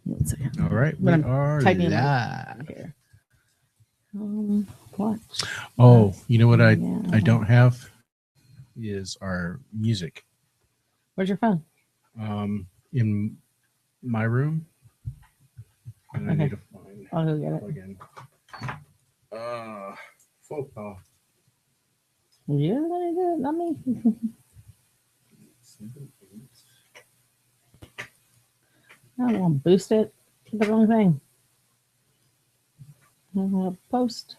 1 second. All right, we are live. Here. Watch. Oh, you know what I don't have is our music. Where's your phone? In my room. And I need to find. I'll go get it. Plug in. Faux pas. You're gonna do it, not me. I don't want to boost it. The wrong thing. I'm gonna post.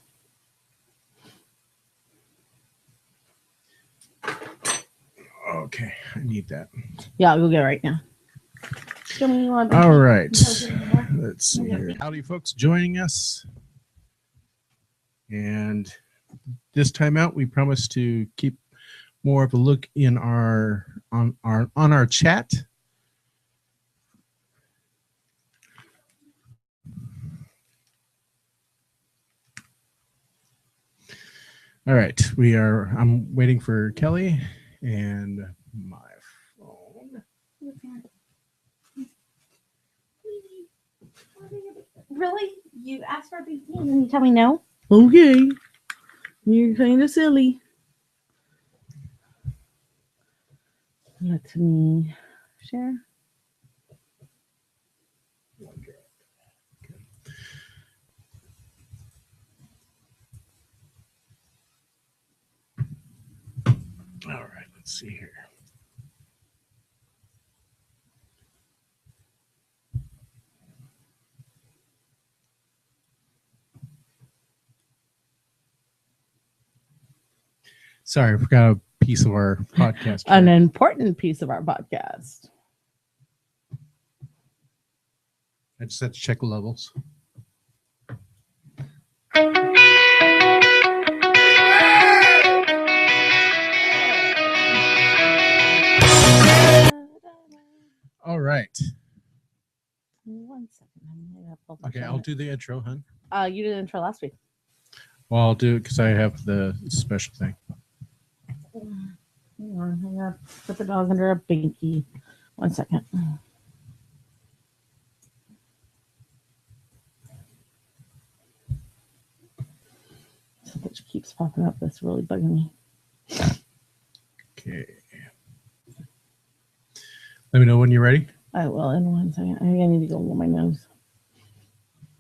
Okay, I need that. Yeah, I'll go get it right now. All right. Let's see here. Howdy, folks, joining us. And this time out, we promise to keep more of a look in our chat. All right, I'm waiting for Kelly and my phone. Really? You asked for a big thing and you tell me no? Okay. You're kind of silly. Let me share. All right, let's see here. Sorry, I forgot a piece of our podcast. An important piece of our podcast. I just had to check the levels. All right. 1 second. Okay, I'll do the intro, hun. You did the intro last week. Well, I'll do it because I have the special thing. Hang on. Put the dog under a binky. 1 second. Something keeps popping up. That's really bugging me. Okay. Let me know when you're ready. I will in 1 second. I think I need to go blow my nose.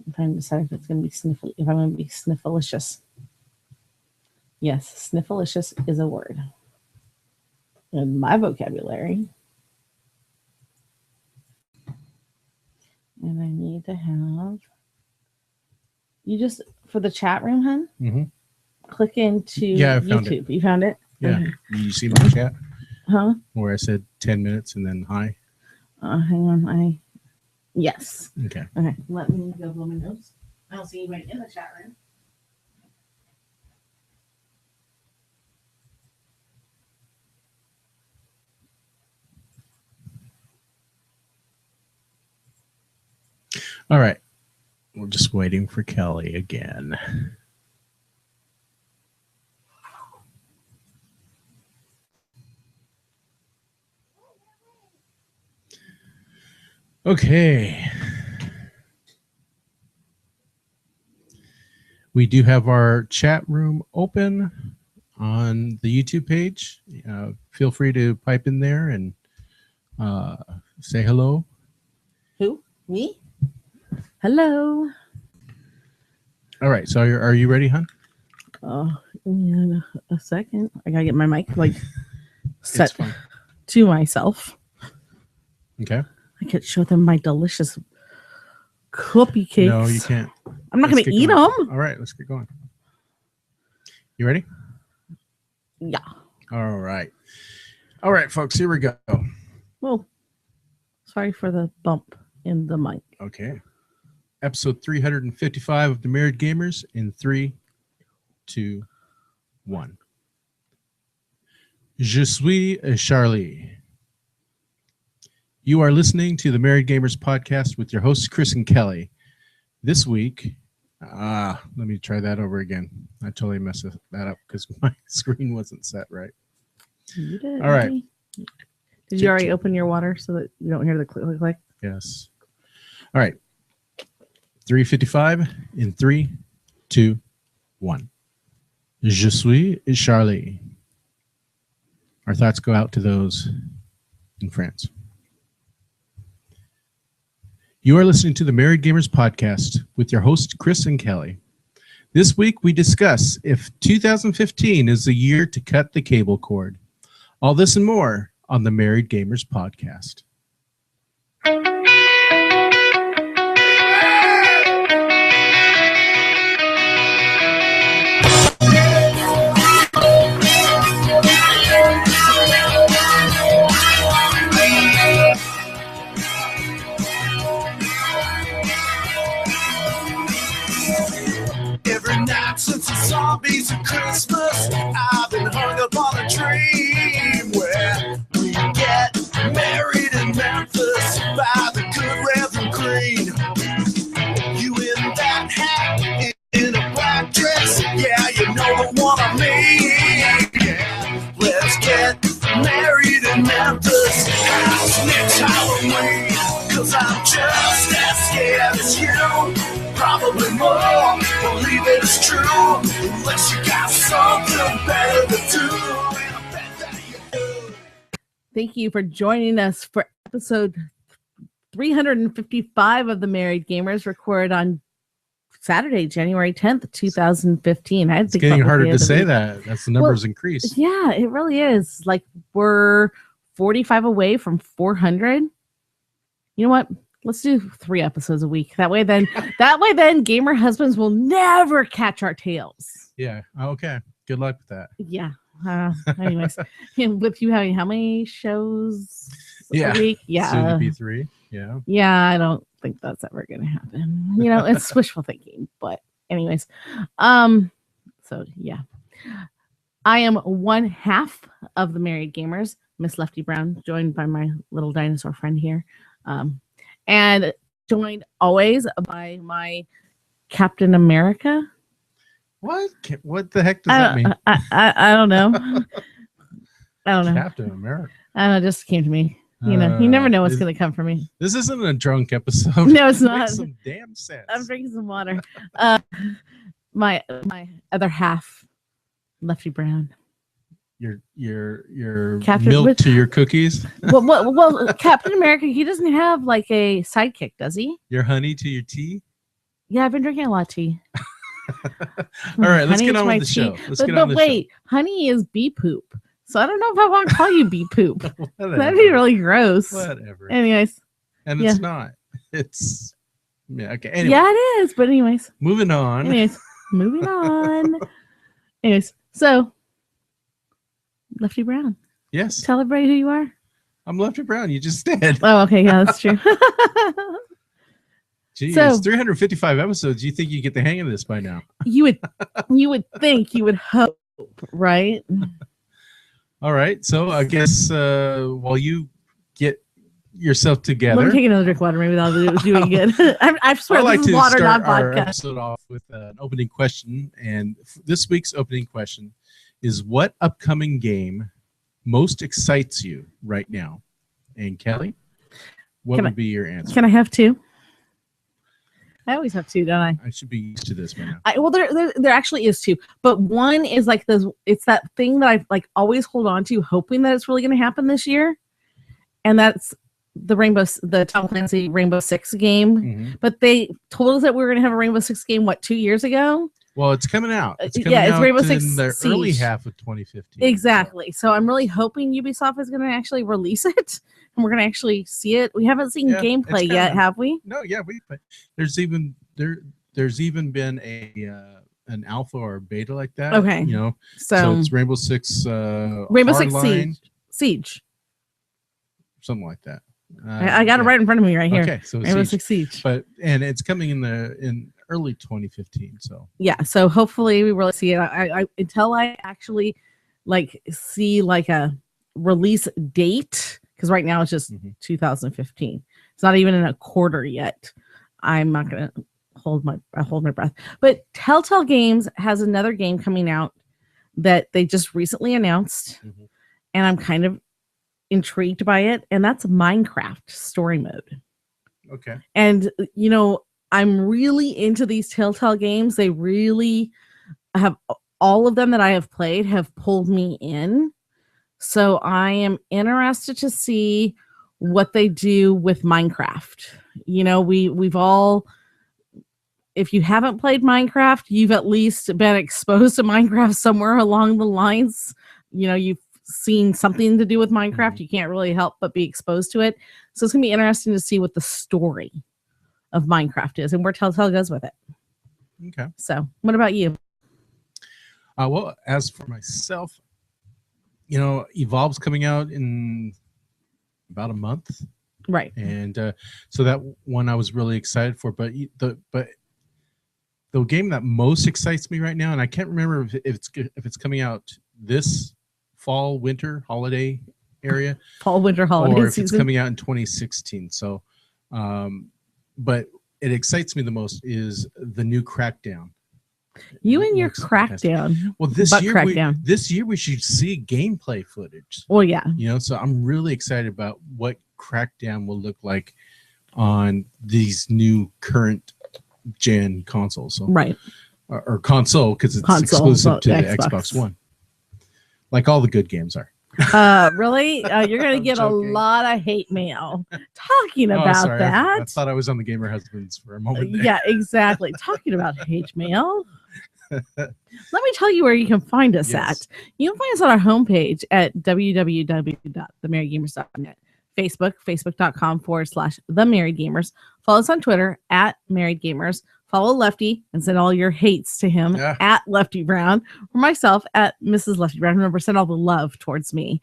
I'm trying to decide if it's going to be if I'm going to be sniffalicious. Yes, sniffalicious is a word in my vocabulary. And I need to have you just for the chat room, hun. Mm-hmm. Click into YouTube. You found it? Yeah. Okay. You see my chat? Huh? Where I said 10 minutes and then hi. Hang on. Yes. Okay. Okay. Let me go blow my nose. I don't see anybody in the chat room. All right. We're just waiting for Kelly again. Okay. We do have our chat room open on the YouTube page. Feel free to pipe in there and say hello. Who? Me? Hello. All right. So are you ready, hon? In a second. I gotta get my mic set to myself. Okay. I could show them my delicious cupcakes. No, you can't. I'm not going to eat them. All right, let's get going. You ready? Yeah. All right. All right, folks, here we go. Well, sorry for the bump in the mic. Okay. Episode 355 of the Married Gamers in 3, 2, 1. Je suis Charlie. You are listening to the Married Gamers podcast with your hosts, Chris and Kelly. This week, let me try that over again. I totally messed that up because my screen wasn't set right. You did. All right. Did you already open your water so that you don't hear the click? Yes. All right. 3:55 in 3, 2, 1. Je suis Charlie. Our thoughts go out to those in France. You are listening to the Married Gamers Podcast with your hosts, Chris and Kelly. This week, we discuss if 2015 is the year to cut the cable cord. All this and more on the Married Gamers Podcast. Every night since the zombies of Christmas, I've been hung up on a dream where we get married in Memphis by the good Reverend Green. You in that hat, in a black dress, yeah, you know the one I mean. Yeah, let's get married in Memphis house next Halloween, 'cause I'm just as scared as you. Probably more, believe it's true, unless you got something better to do. And I bet that you do. Thank you for joining us for episode 355 of the Married Gamers, recorded on Saturday, January 10th, 2015. I had to It's think getting about what harder day to of the say week. that. As the numbers increase. Yeah, it really is. Like, we're 45 away from 400. You know what? Let's do 3 episodes a week. That way, then gamer husbands will never catch our tails. Yeah. Okay. Good luck with that. Yeah. Anyways, with you having how many shows Yeah. a week? Soon Yeah. to be 3. Yeah. Yeah, I don't think that's ever going to happen. You know, it's wishful thinking. But anyways, so yeah. I am one half of the Married Gamers, Miss Lefty Brown, joined by my little dinosaur friend here. And joined always by my Captain America. What? What the heck does that mean? I don't know. I don't know. Captain America. I don't know, it just came to me. You know, you never know what's going to come from me. This isn't a drunk episode. No, it's It not. makes some damn sense. I'm drinking some water. My other half, Lefty Brown. Your Captain- milk what- to your cookies. Well, Captain America, he doesn't have like a sidekick, does he? Your honey to your tea. Yeah, I've been drinking a lot of tea. All right, let's Honey get to on my with the show. tea. Let's But get on the wait, honey is bee poop. So I don't know if I want to call you bee poop. show. That'd be really gross. Whatever. Anyways. And yeah. it's not. It's yeah. Okay. Anyway, Yeah, it is. But anyways. moving on. Anyways, moving on. Anyways, so Lefty Brown. Yes, Tell everybody who you are. I'm Lefty Brown. You just did. Oh, okay. Yeah, that's true. Jeez, So- 355 episodes. You think you get the hang of this by now? you would think, you would hope, right? All right. So I guess while you get yourself together, Let me take another drink of water. Maybe that'll do it good. I swear, I'd like this is to water, start not our vodka. episode off with an opening question. And this week's opening question is: what upcoming game most excites you right now? And Kelly, what Can would I- be your answer? Can I have 2? I always have 2, don't I? I should be used to this by now. Well, there actually is 2, but one is like this. It's that thing that I like always hold on to, hoping that it's really going to happen this year, and that's the Tom Clancy Rainbow Six game. Mhm. But they told us that we were going to have a Rainbow Six game 2 years ago. Well, it's coming out. It's coming Yeah, it's out Rainbow in Six the early Siege. half of 2015. Exactly. So I'm really hoping Ubisoft is going to actually release it, and we're going to actually see it. We haven't seen Yeah, gameplay it's yet, coming. have we? No, yeah, there's even been an alpha or beta like that. Okay. You know, so So it's Rainbow Six Rainbow Six Hardline, Siege. something like that. I got it right in front of me right here. Okay, so Rainbow Siege. Six Siege. And it's coming in early 2015. So Yeah, so hopefully we really see it. I until I actually like see like a release date, because right now it's just Mhm. 2015. It's not even in a quarter yet. I'm not gonna hold my breath. But Telltale Games has another game coming out that they just recently announced, Mhm. and I'm kind of intrigued by it, and that's Minecraft story mode. Okay. And, I'm really into these Telltale games. They really have, all of them that I have played have pulled me in. So I am interested to see what they do with Minecraft. We've all, if you haven't played Minecraft, you've at least been exposed to Minecraft somewhere along the lines. You've seen something to do with Minecraft. You can't really help but be exposed to it. So it's going to be interesting to see what the story of Minecraft is and where Telltale goes with it. Okay. So what about you? Well, as for myself, Evolve's coming out in about a month. Right. And so that one I was really excited for. But the game that most excites me right now, and I can't remember if it's coming out this fall, winter, holiday area, fall, winter, holiday or if season. it's coming out in 2016. So, but it excites me the most is the new Crackdown. You and your Crackdown. Well, this year we should see gameplay footage. Well, yeah. So I'm really excited about what Crackdown will look like on these new current gen consoles. So, right. Or console, because it's exclusive to the Xbox One. Like all the good games are. Really? You're going to get a lot of hate mail talking about that. I thought I was on the Gamer Husbands for a moment there. Yeah, exactly. Talking about hate mail. Let me tell you where you can find us at. You can find us on our homepage at www.themarriedgamers.net. Facebook.com/themarriedgamers. Follow us on Twitter at marriedgamers. Follow Lefty and send all your hates to him at Lefty Brown, or myself at Mrs. Lefty Brown. Remember, send all the love towards me.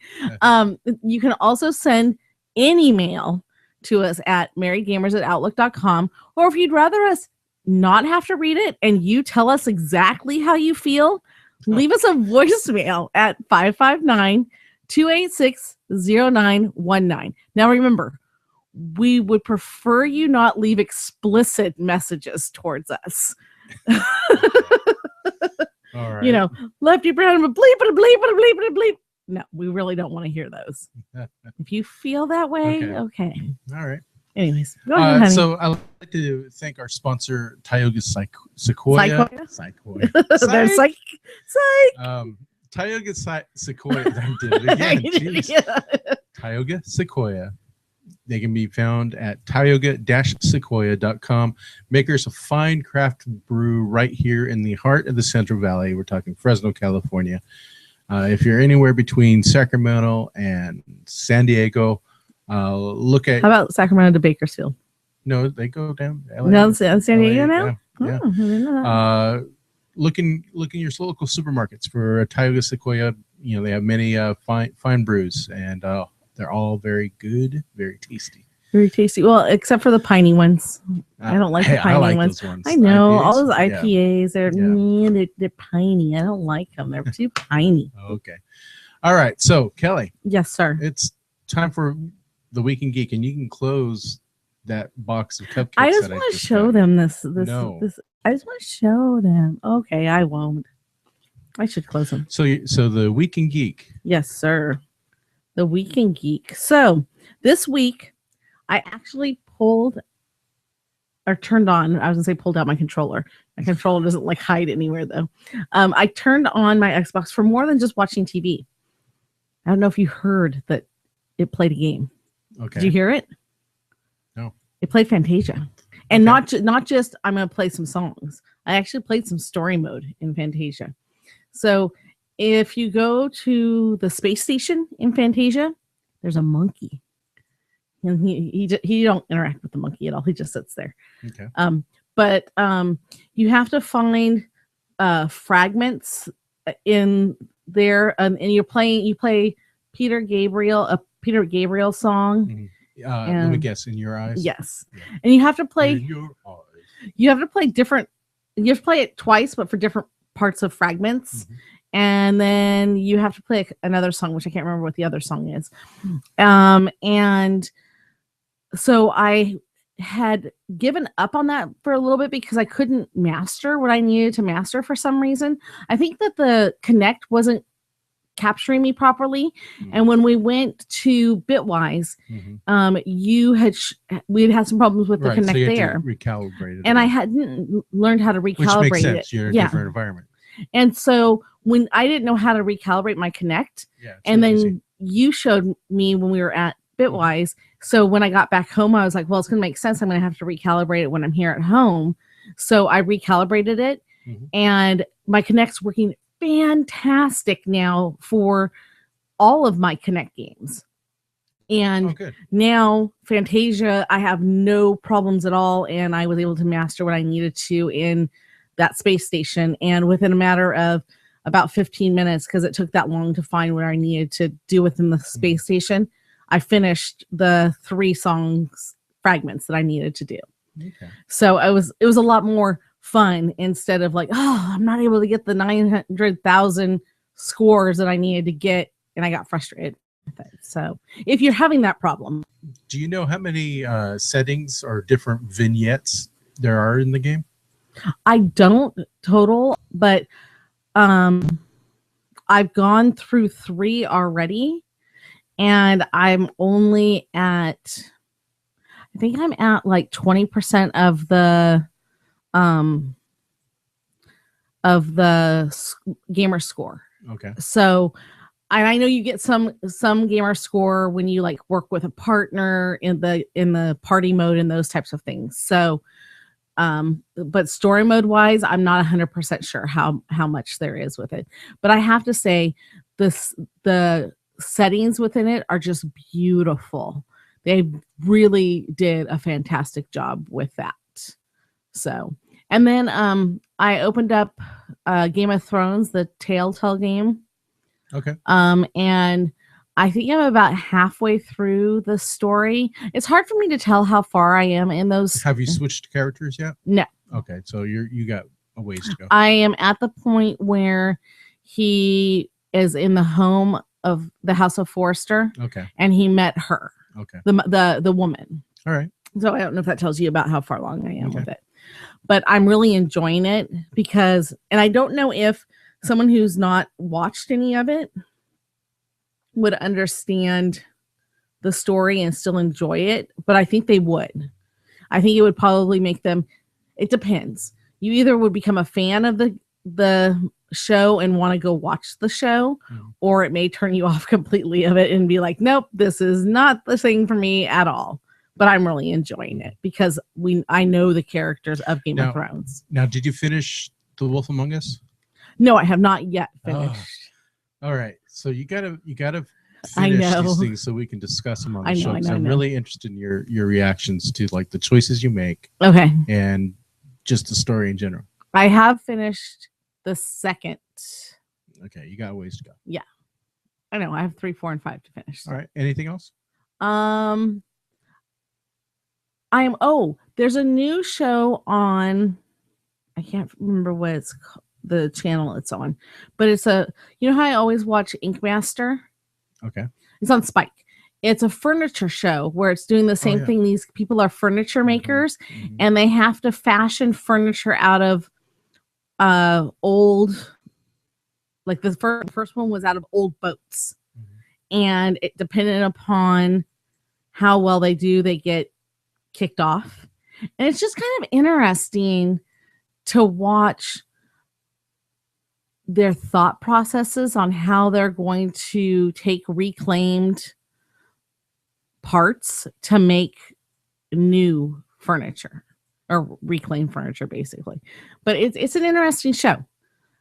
You can also send an email to us at marriedgamers@outlook.com, or if you'd rather us not have to read it and you tell us exactly how you feel, leave us a voicemail at 559-286-0919. Now remember, we would prefer you not leave explicit messages towards us. All right. Lefty Brown, bleep, bleep. No, we really don't want to hear those. If you feel that way, okay. All right. Anyways, go ahead, honey. So I'd like to thank our sponsor, Tioga Sequoia. There's psych. Tioga Sequoia. I did it again. Tioga Sequoia. They can be found at tioga-sequoia.com. Makers of fine craft brew right here in the heart of the Central Valley. We're talking Fresno, California. If you're anywhere between Sacramento and San Diego, look at. How about Sacramento to Bakersfield? No, they go down. LA, no, San Diego now. Yeah. Look in your local supermarkets for Tioga Sequoia. They have many fine brews, and they're all very good, very tasty. Very tasty. Well, except for the piney ones. I don't like the piney ones. Those ones. I know. IPAs? All those IPAs, they're piney. I don't like them. They're too piney. Okay. All right. So, Kelly. Yes, sir. It's time for the Week in Geek, and you can close that box of cupcakes. I just want to show them this. No. I just want to show them. Okay, I won't. I should close them. So the Week in Geek. Yes, sir. The Week in Geek. So this week, I actually pulled or turned on. I was gonna say pulled out my controller. My controller doesn't hide anywhere though. I turned on my Xbox for more than just watching TV. I don't know if you heard that it played a game. Okay. Did you hear it? No. It played Fantasia. And not just I'm going to play some songs. I actually played some story mode in Fantasia. So if you go to the space station in Fantasia, there's a monkey. And he don't interact with the monkey at all. He just sits there. Okay. But you have to find fragments in there, and you play Peter Gabriel song. Mm-hmm. Let me guess. In Your Eyes. Yes, yeah. And you have to play. In Your Eyes. You have to play different. You have to play it twice, but for different parts of fragments. Mm-hmm. And then you have to play another song, which I can't remember what the other song is. And so I had given up on that for a little bit because I couldn't master what I needed to master for some reason. I think that the Kinect wasn't capturing me properly. Mhm. And when we went to Bitwise, Mhm. we had some problems with the Right. So connect you had there, to recalibrate it. and I again, hadn't learned how to recalibrate which makes it. sense. You're in a Yeah. different environment. And so when I didn't know how to recalibrate my connect, Yeah. It's and not then easy. you showed me when we were at Bitwise. So when I got back home, I was like, well, it's going to make sense. I'm going to have to recalibrate it when I'm here at home. So I recalibrated it, Mhm. and my connect's working fantastic now for all of my connect games. And Oh, good. now Fantasia, I have no problems at all, and I was able to master what I needed to in that space station, and within a matter of about 15 minutes, because it took that long to find what I needed to do within the space station, I finished the 3 songs fragments that I needed to do. Okay. So it was a lot more fun, instead of like, oh, I'm not able to get the 900,000 scores that I needed to get, and I got frustrated with it. So if you're having that problem, Do you know how many settings or different vignettes there are in the game? I don't total, but I've gone through 3 already, and I'm only at, I think I'm at like 20% of the gamer score. Okay. So I know you get some gamer score when you like work with a partner in the party mode and those types of things. So but story mode wise, I'm not 100% sure how much there is with it. But I have to say, the settings within it are just beautiful. They really did a fantastic job with that. So, and then I opened up Game of Thrones, the Telltale game. Okay. And I think I'm about halfway through the story. It's hard for me to tell how far I am in those. Have you switched characters yet? No. Okay, so you got a ways to go. I am at the point where he is in the home of the House of Forrester. Okay. And he met her. Okay. The woman. All right. So I don't know if that tells you about how far along I am with it. But I'm really enjoying it because, and I don't know if someone who's not watched any of it would understand the story and still enjoy it, but I think they would. I think it would probably make them, it depends. You either would become a fan of the show and want to go watch the show, or it may turn you off completely of it and be like, nope, this is not the thing for me at all. But I'm really enjoying it because I know the characters of Game of Thrones. Now, did you finish The Wolf Among Us? No, I have not yet finished. All right, so you gotta I finish know. these things so we can discuss them on the I know, show. I 'Cause know, I I'm know. really interested in your reactions to like the choices you make Okay. and just the story in general. I have finished the second. Okay, you got a ways to go. Yeah. I know. I have 3, 4, and 5 to finish. All right. Anything else? There's a new show on, I can't remember what it's called, the channel it's on, but it's you know how I always watch Ink Master? Okay. It's on Spike. It's a furniture show where it's doing the same thing. These people are furniture makers, and they have to fashion furniture out of old, like the first one was out of old boats. And it depended upon how well they do, they get kicked off. And it's just kind of interesting to watch their thought processes on how they're going to take reclaimed parts to make new furniture or reclaimed furniture, basically. But it's an interesting show.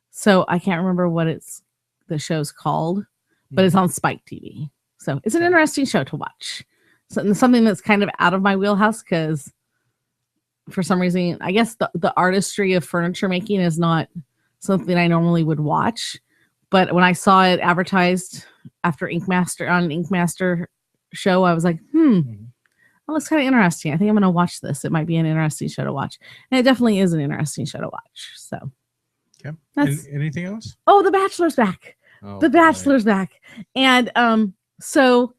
So I can't remember what the show's called, but it's on Spike TV. So it's an interesting show to watch. So, something that's kind of out of my wheelhouse because for some reason, I guess the artistry of furniture making is not something I normally would watch. But when I saw it advertised after Ink Master show, I was like, that looks kind of interesting. I think I'm going to watch this. It might be an interesting show to watch. And it definitely is an interesting show to watch. So, that's anything else? Oh, The Bachelor's back. The Bachelor's back. And so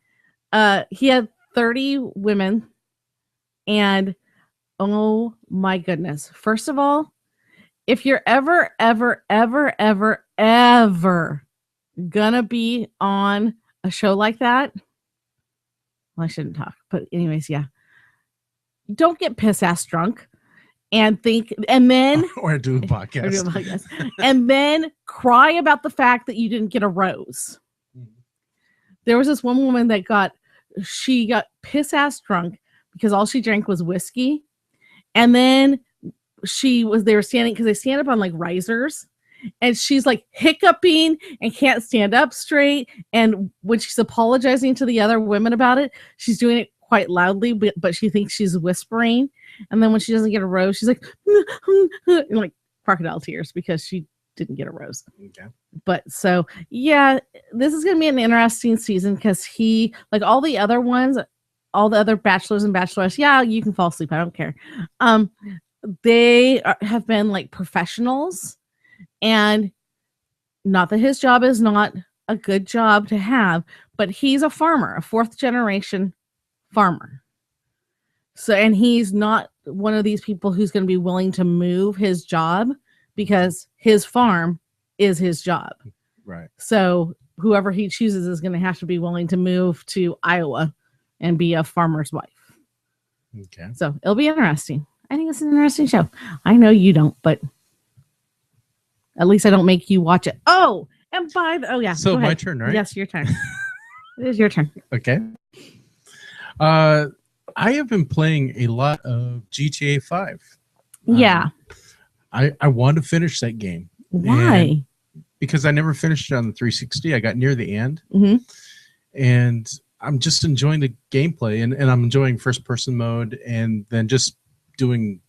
he had 30 women, and oh my goodness. First of all, if you're ever gonna be on a show like that, well, I shouldn't talk, but anyways, yeah. Don't get piss ass drunk and think, and then or do a or do a podcast. podcast, and then cry about the fact that you didn't get a rose. There was this one woman that she got piss ass drunk because all she drank was whiskey. And then they were standing, because they stand up on like risers, and she's like hiccuping and can't stand up straight. And when she's apologizing to the other women about it, she's doing it quite loudly, but she thinks she's whispering. And then when she doesn't get a rose, she's like, and like crocodile tears because she didn't get a rose. Okay. But so, yeah, this is going to be an interesting season because like all the other ones, all the other bachelors and bachelorettes, yeah, you can fall asleep. I don't care. They have been like professionals, and not that his job is not a good job to have, but he's a farmer, a fourth generation farmer. So, and he's not one of these people who's going to be willing to move his job because his farm is his job. Right. So whoever he chooses is going to have to be willing to move to Iowa and be a farmer's wife. Okay. So it'll be interesting. I think it's an interesting show. I know you don't, but at least I don't make you watch it. Oh, and yeah. So my turn, right? Yes, your turn. It is your turn. Okay. I have been playing a lot of GTA 5. Yeah. I want to finish that game. Why? Because I never finished it on the 360. I got near the end. Mm-hmm. And I'm just enjoying the gameplay, and I'm enjoying first person mode, and then just doing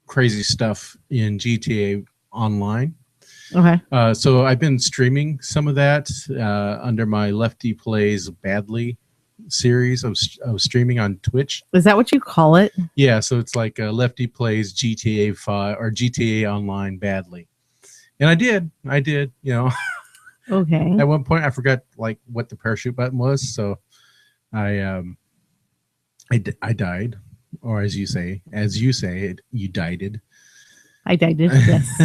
crazy stuff in GTA Online. Okay. So I've been streaming some of that under my Lefty Plays Badly series. I was streaming on Twitch. Is that what you call it? Yeah, so it's like Lefty Plays GTA 5 or GTA Online Badly. And I did, you know. Okay. At one point I forgot like what the parachute button was, so I died, or as you say, you died. I died. Yes.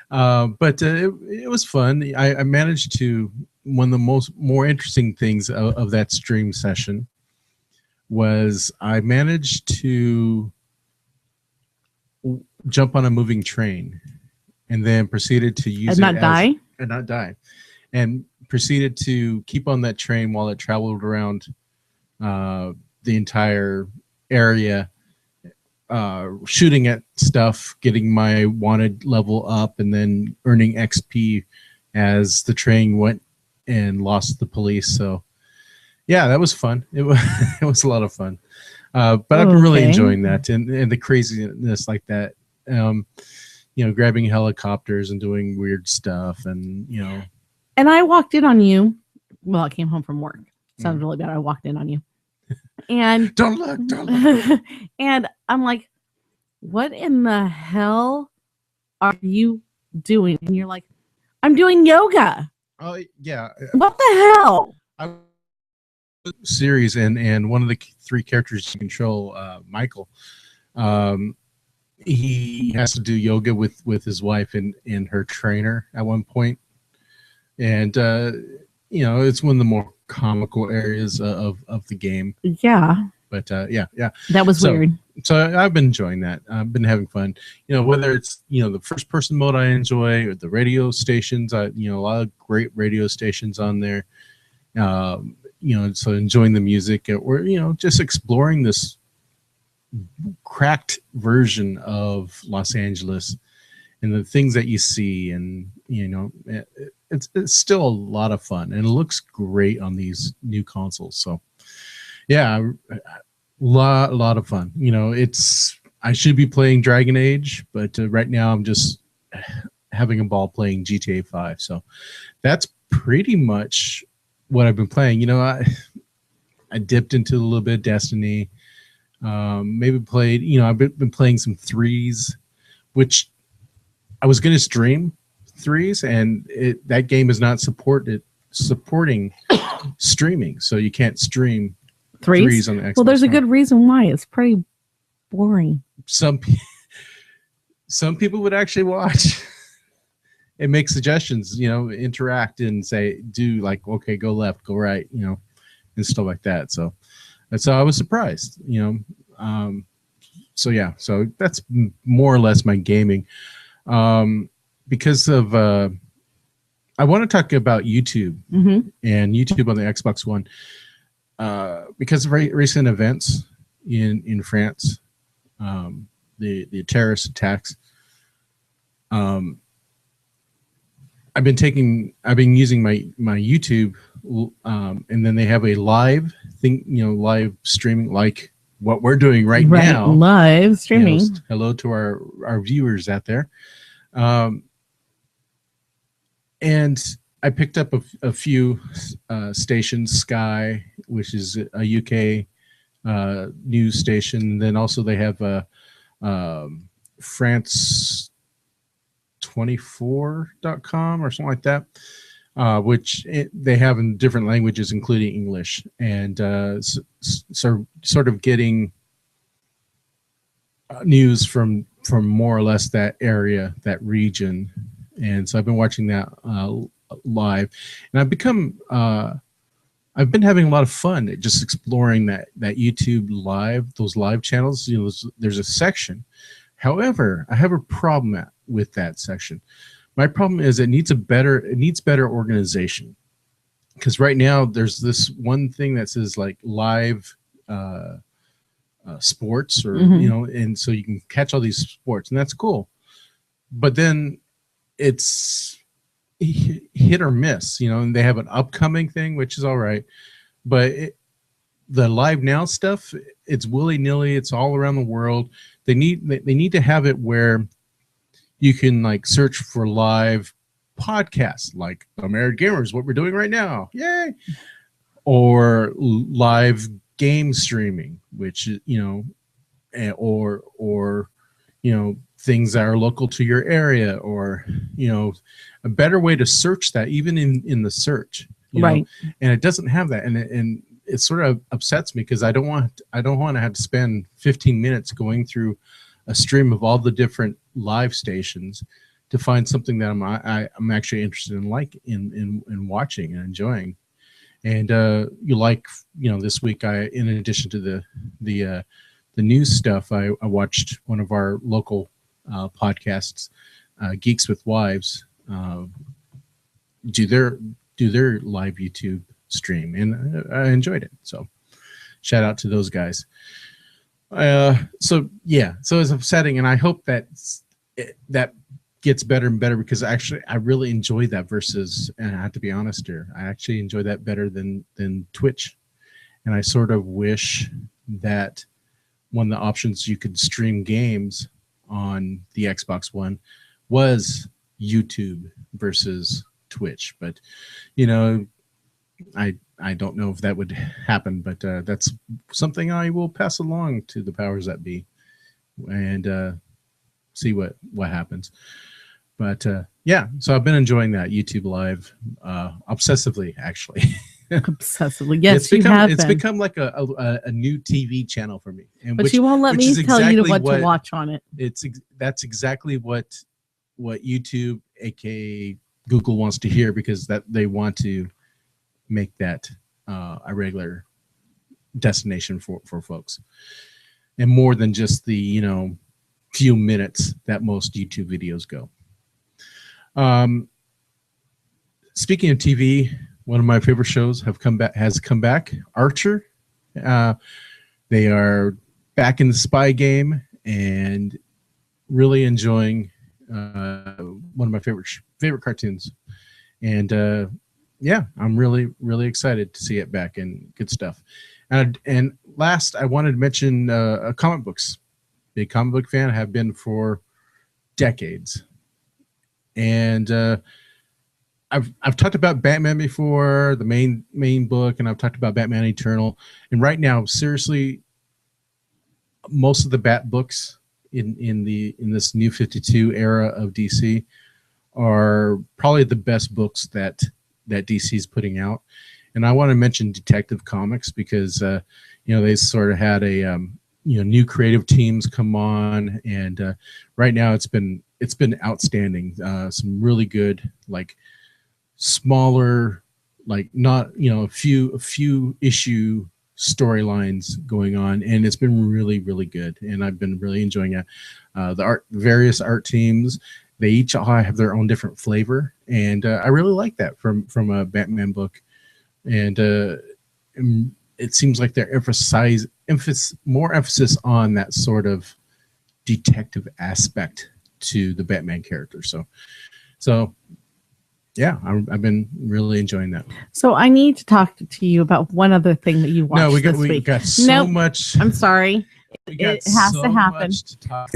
But it was fun. I managed to, one of the more interesting things of that stream session was I managed to jump on a moving train and then proceeded to use and not die, and proceeded to keep on that train while it traveled around the entire area, shooting at stuff, getting my wanted level up, and then earning XP as the train went and lost the police. So yeah, that was fun. It was a lot of fun. But I've been really enjoying that, and the craziness like that. You know, grabbing helicopters and doing weird stuff, and you know. And I walked in on you. Well, I came home from work. Sounds really bad. I walked in on you, and don't look. And I'm like, what in the hell are you doing? And you're like, I'm doing yoga. Oh yeah. What the hell? Series, and one of the three characters you control, Michael, he has to do yoga with his wife and her trainer at one point, and you know, it's one of the more comical areas of the game. Yeah. But yeah, that was weird. So I've been enjoying that. I've been having fun. You know, whether it's, you know, the first person mode I enjoy, or the radio stations. You know, a lot of great radio stations on there. You know, so enjoying the music, or you know, just exploring this cracked version of Los Angeles and the things that you see, and you know, it's still a lot of fun, and it looks great on these new consoles. So yeah, a lot of fun. You know, I should be playing Dragon Age, but right now I'm just having a ball playing GTA 5. So that's pretty much what I've been playing. You know, I dipped into a little bit of Destiny. Maybe played, you know, I've been playing some Threes, which I was going to stream Threes, and that game is not supporting streaming, so you can't stream Threes on the Xbox. Well, there's a good reason why. It's pretty boring. Some people would actually watch. and make suggestions, interact and say, do like, okay, go left, go right, and stuff like that. So I was surprised, so yeah, so that's more or less my gaming. Because of, I want to talk about YouTube and YouTube on the Xbox One, because of recent events in France, the terrorist attacks. I've been using my YouTube, and then they have a live thing, live streaming, like what we're doing right now. Live streaming. Hello to our viewers out there. And I picked up a few stations, Sky, which is a UK news station. Then also they have France24.com or something like that, which they have in different languages, including English. And so sort of getting news from more or less that area, that region. And so I've been watching that live, and I've been having a lot of fun at just exploring that YouTube live, those live channels. There's a section. However, I have a problem with that section. My problem is it needs better organization, because right now there's this one thing that says like live sports, or and so you can catch all these sports, and that's cool. But then it's hit or miss, and they have an upcoming thing, which is all right, but the live now stuff, it's willy-nilly, it's all around the world. They need to have it where you can like search for live podcasts, like the Married Gamers, what we're doing right now, yay, or live game streaming, which or things that are local to your area, or a better way to search that, even in the search, right? And it doesn't have that, and it sort of upsets me, because I don't want to have to spend 15 minutes going through a stream of all the different live stations to find something that I'm actually interested in watching and enjoying. And this week, in addition to the news stuff, I watched one of our local podcasts, Geeks with Wives, do their live YouTube stream, and I enjoyed it. So shout out to those guys. So it's upsetting, and I hope that gets better and better, because actually I really enjoy that versus, and I have to be honest here, I actually enjoy that better than Twitch. And I sort of wish that one of the options you could stream games on the Xbox One was YouTube versus Twitch. But I don't know if that would happen, but that's something I will pass along to the powers that be, and see what happens. But so I've been enjoying that YouTube live obsessively, actually. Obsessively, yes, it's become like a new TV channel for me. But you won't let me tell you what to watch on it. That's exactly what YouTube, aka Google, wants to hear, because that they want to make that a regular destination for folks, and more than just the few minutes that most YouTube videos go. Speaking of TV, one of my favorite shows has come back, Archer. They are back in the spy game, and really enjoying one of my favorite cartoons. And I'm really excited to see it back, and good stuff. And last, I wanted to mention comic books. Big comic book fan, have been for decades. And I've talked about Batman before, the main book, and I've talked about Batman Eternal. And right now, seriously, most of the Bat books in this New 52 era of DC are probably the best books that DC is putting out. And I want to mention Detective Comics, because they sort of had a new creative teams come on, and right now it's been it's been outstanding. Some really good, like smaller, like not a few issue storylines going on, and it's been really, really good, and I've been really enjoying it. The various art teams, they each all have their own different flavor, and I really like that from a Batman book, and it seems like they're more emphasis on that sort of detective aspect to the Batman character. So yeah, I've been really enjoying that. So I need to talk to you about one other thing that you watched this week. We got so much. I'm sorry. It has to happen.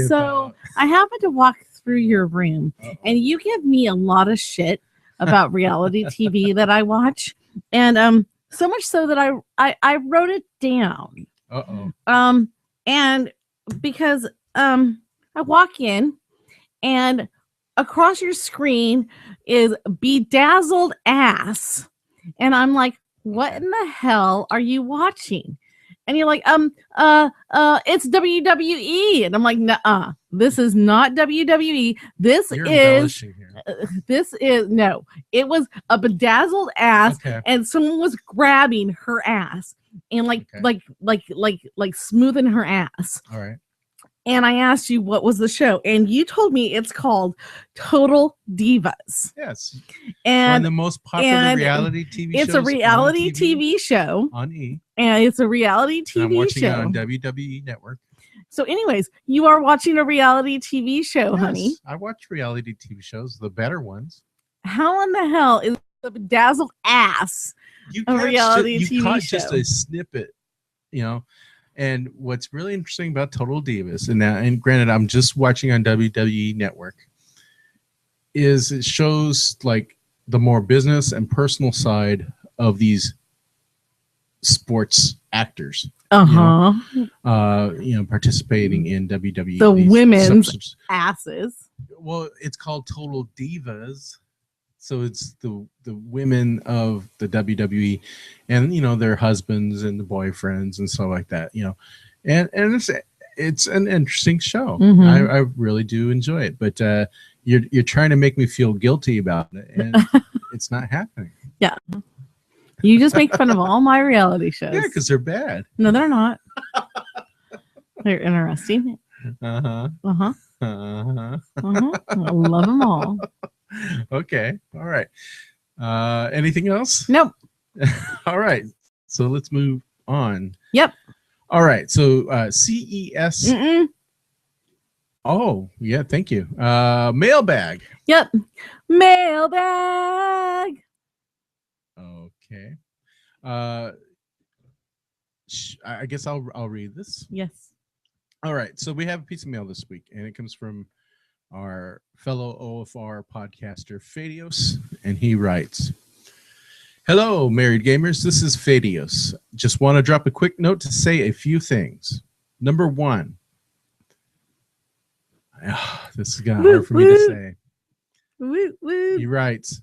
So I happened to walk through your room, and you give me a lot of shit about reality TV that I watch, and so much so that I wrote it down. And because I walk in, and across your screen is Bedazzled Ass, and I'm like, what in the hell are you watching? And you're like, it's WWE, and I'm like, nuh-uh, this is not WWE. No, it was a bedazzled ass, and someone was grabbing her ass and like smoothing her ass. All right. And I asked you what was the show, and you told me it's called Total Divas. Yes. And one of the most popular reality TV shows. It's a reality TV show on E. And it's a reality TV show. I'm watching it on WWE Network. So anyways, you are watching a reality TV show, honey. I watch reality TV shows, the better ones. How in the hell is the bedazzled ass a reality TV show? You caught just a snippet, And what's really interesting about Total Divas, and granted, I'm just watching on WWE Network, is it shows like the more business and personal side of these sports actors. Participating in WWE. The women's asses. Well, it's called Total Divas. So it's the women of the WWE, and their husbands and the boyfriends and stuff like that. And it's an interesting show. Mm-hmm. I really do enjoy it, but you're trying to make me feel guilty about it, and it's not happening. Yeah, you just make fun of all my reality shows. Yeah, because they're bad. No, they're not. They're interesting. I love them all. Okay. All right. Anything else? Nope. All right. So let's move on. Yep. All right. So CES. Mm-mm. Oh, yeah. Thank you. Mailbag. Yep. Mailbag. Okay. I guess I'll read this. Yes. All right. So we have a piece of mail this week, and it comes from our fellow OFR podcaster, Fadios, and he writes, "Hello, married gamers. This is Fadios. Just want to drop a quick note to say a few things. Number one," this is hard for me to say. He writes,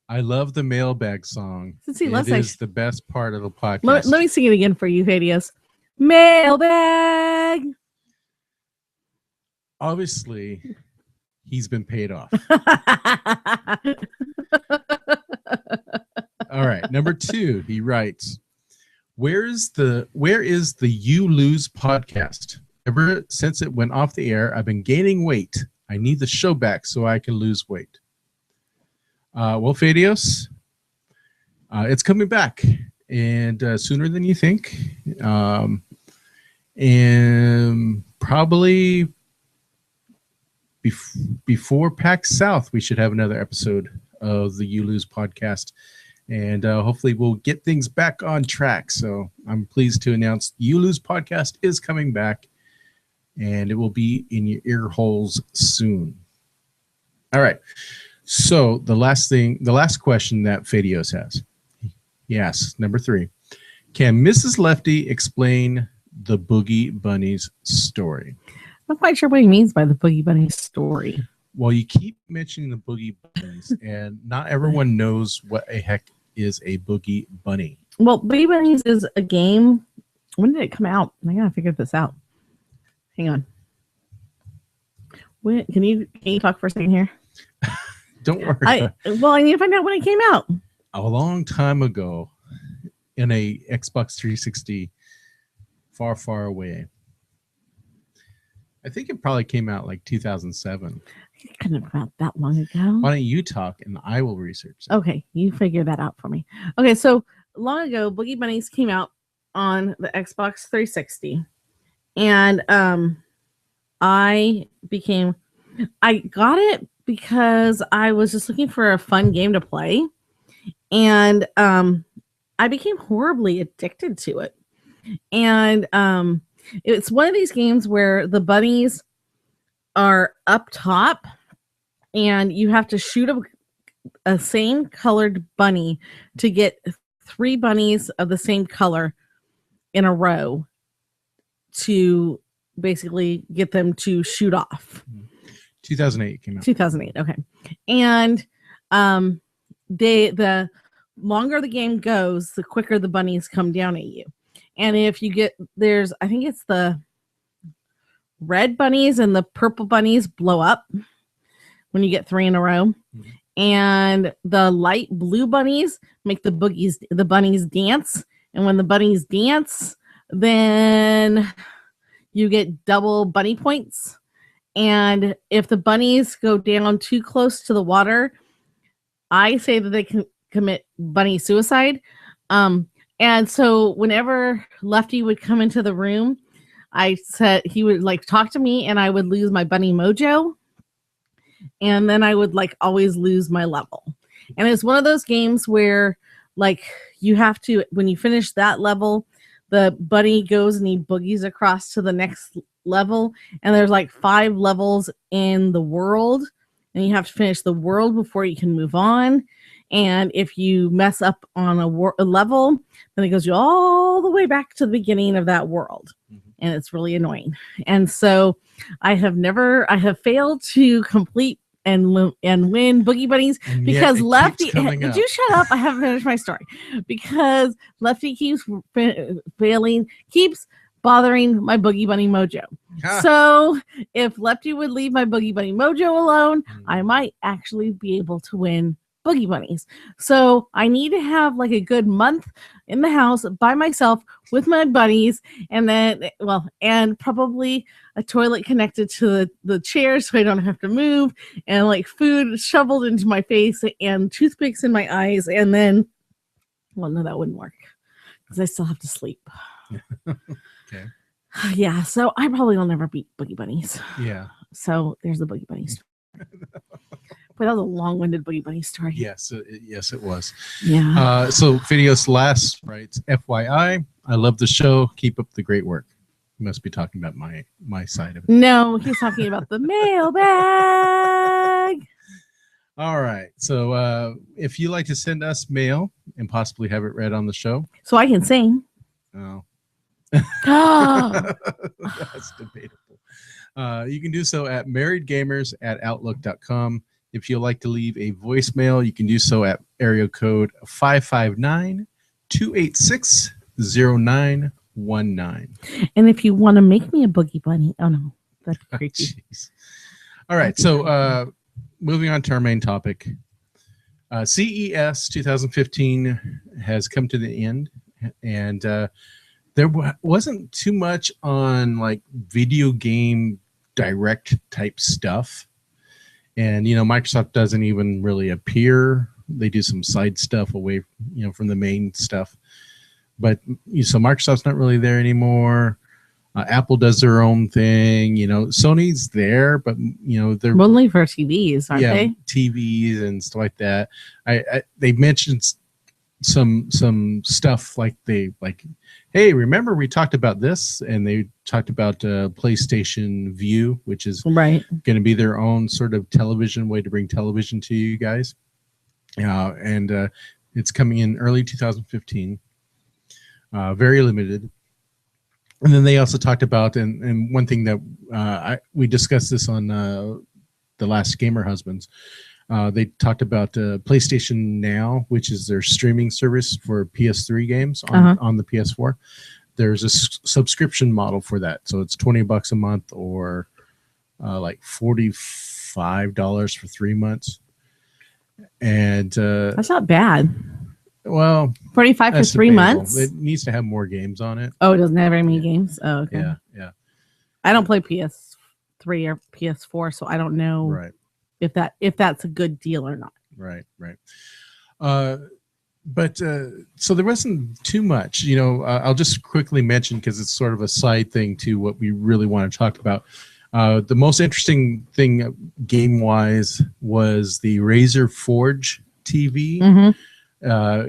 "I love the mailbag song. It is the best part of the podcast." Let me sing it again for you, Fadios. Mailbag. Obviously, he's been paid off. All right. Number two, he writes, Where is the You Lose podcast? Ever since it went off the air, I've been gaining weight. I need the show back so I can lose weight. Well, Fadios, it's coming back, and sooner than you think. And probably before PAX South, we should have another episode of the You Lose podcast, and hopefully we'll get things back on track. So I'm pleased to announce You Lose podcast is coming back, and it will be in your ear holes soon. All right. So the last question that Fadios has, he asks, number 3, can Mrs. Lefty explain the Boogie Bunny's story? I'm not quite sure what he means by the Boogie Bunny story. Well, you keep mentioning the Boogie Bunnies, and not everyone knows what a heck is a Boogie Bunny. Well, Boogie Bunnies is a game. When did it come out? I gotta figure this out. Hang on. Wait, can you talk for a second here? Don't worry. I need to find out when it came out. A long time ago, in a Xbox 360, far, far away. I think it probably came out like 2007. It couldn't have come out that long ago. Why don't you talk and I will research it. Okay, you figure that out for me. Okay, so long ago, Boogie Bunnies came out on the Xbox 360, and I got it because I was just looking for a fun game to play, and I became horribly addicted to it. And it's one of these games where the bunnies are up top, and you have to shoot a same colored bunny to get 3 bunnies of the same color in a row to basically get them to shoot off. 2008 came out. 2008, okay. And the longer the game goes, the quicker the bunnies come down at you. And if you get, I think it's the red bunnies and the purple bunnies blow up when you get 3 in a row. Mm-hmm. And the light blue bunnies make the bunnies dance. And when the bunnies dance, then you get double bunny points. And if the bunnies go down too close to the water, I say that they can commit bunny suicide. And so whenever Lefty would come into the room, I said he would like talk to me, and I would lose my bunny mojo. And then I would like always lose my level. And it's one of those games where like you have to, when you finish that level, the bunny goes and he boogies across to the next level. And there's like 5 levels in the world, and you have to finish the world before you can move on. And if you mess up on a level, then it goes you all the way back to the beginning of that world. Mm-hmm. And it's really annoying. And so I have failed to complete and win Boogie Bunnies because Lefty, would you shut up? I haven't finished my story. Because Lefty keeps bothering my Boogie Bunny mojo. So if Lefty would leave my Boogie Bunny mojo alone, I might actually be able to win Boogie Bunnies. So I need to have like a good month in the house by myself with my bunnies, and then and probably a toilet connected to the chair so I don't have to move, and like food shoveled into my face and toothpicks in my eyes, and then no, that wouldn't work because I still have to sleep. Okay. Yeah, so I probably will never beat Boogie Bunnies. Yeah. So there's the Boogie Bunnies. But that was a long-winded Boogie Bunny story. Yes, it was. Yeah. So Videos Last writes, FYI, I love the show. Keep up the great work. You must be talking about my side of it. No, he's talking about the mailbag. All right. So if you like to send us mail and possibly have it read on the show. So I can sing. Oh. That's debatable. You can do so at marriedgamers@outlook.com. If you'd like to leave a voicemail, you can do so at area code 559-286-0919. And if you want to make me a Boogie Bunny, oh no, that's creepy. All right, so moving on to our main topic. CES 2015 has come to the end, and there wasn't too much on like video game direct type stuff. And, Microsoft doesn't even really appear. They do some side stuff away, from the main stuff. But, so Microsoft's not really there anymore. Apple does their own thing. Sony's there, but, they're only for TVs, aren't they? TVs and stuff like that. They mentioned some stuff like hey, remember we talked about this, and they talked about PlayStation View, which is right going to be their own sort of television way to bring television to you guys. And it's coming in early 2015, very limited. And then they also talked about, and one thing that we discussed this on the last Gamer Husbands. They talked about PlayStation Now, which is their streaming service for PS3 games on the PS4. There's a subscription model for that, so it's $20 a month or like $45 for 3 months. And That's not bad. well, 45 for that's 3 debatable. months. It needs to have more games on it. Oh, it doesn't have very many games. Oh, okay. Yeah, yeah, I don't play PS3 or PS4, so I don't know right, if that's a good deal or not. right. But so there wasn't too much, I'll just quickly mention, because it's sort of a side thing to what we really want to talk about. The most interesting thing game wise was the Razer Forge TV. Mm-hmm.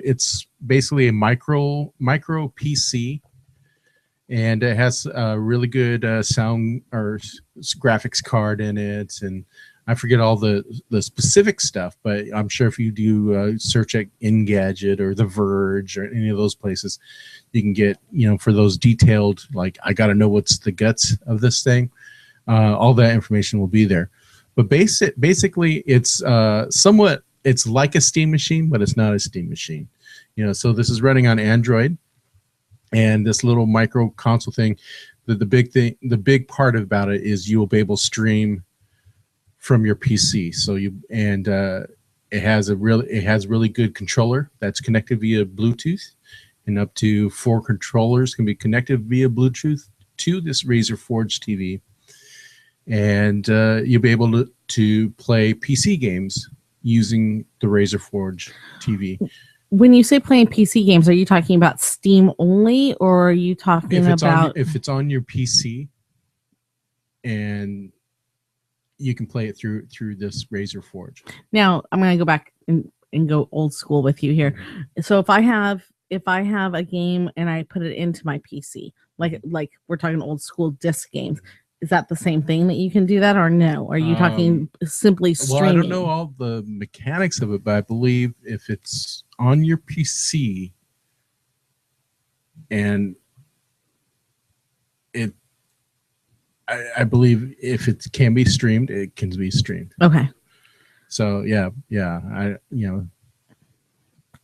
It's basically a micro PC, and it has a really good sound or graphics card in it, and I forget all the specific stuff, but I'm sure if you do search at Engadget or The Verge or any of those places, you can get, for those detailed, like, I got to know what's the guts of this thing. All that information will be there. But basically, it's it's like a Steam machine, but it's not a Steam machine. So this is running on Android, and this little micro console thing. The big part about it is you will be able to stream from your PC. So it has really good controller that's connected via Bluetooth, and up to 4 controllers can be connected via Bluetooth to this Razer Forge TV. And you'll be able to play PC games using the Razer Forge TV. When you say playing PC games, are you talking about Steam only, or are you talking about if it's on your PC, and you can play it through this Razer Forge? Now, I'm going to go back and go old school with you here. So if I have a game and I put it into my PC, like we're talking old school disc games, is that the same thing that you can do that, or no? Are you talking simply streaming? Well, I don't know all the mechanics of it, but I believe if it's on your PC and I believe if it can be streamed, it can be streamed. Okay. So yeah,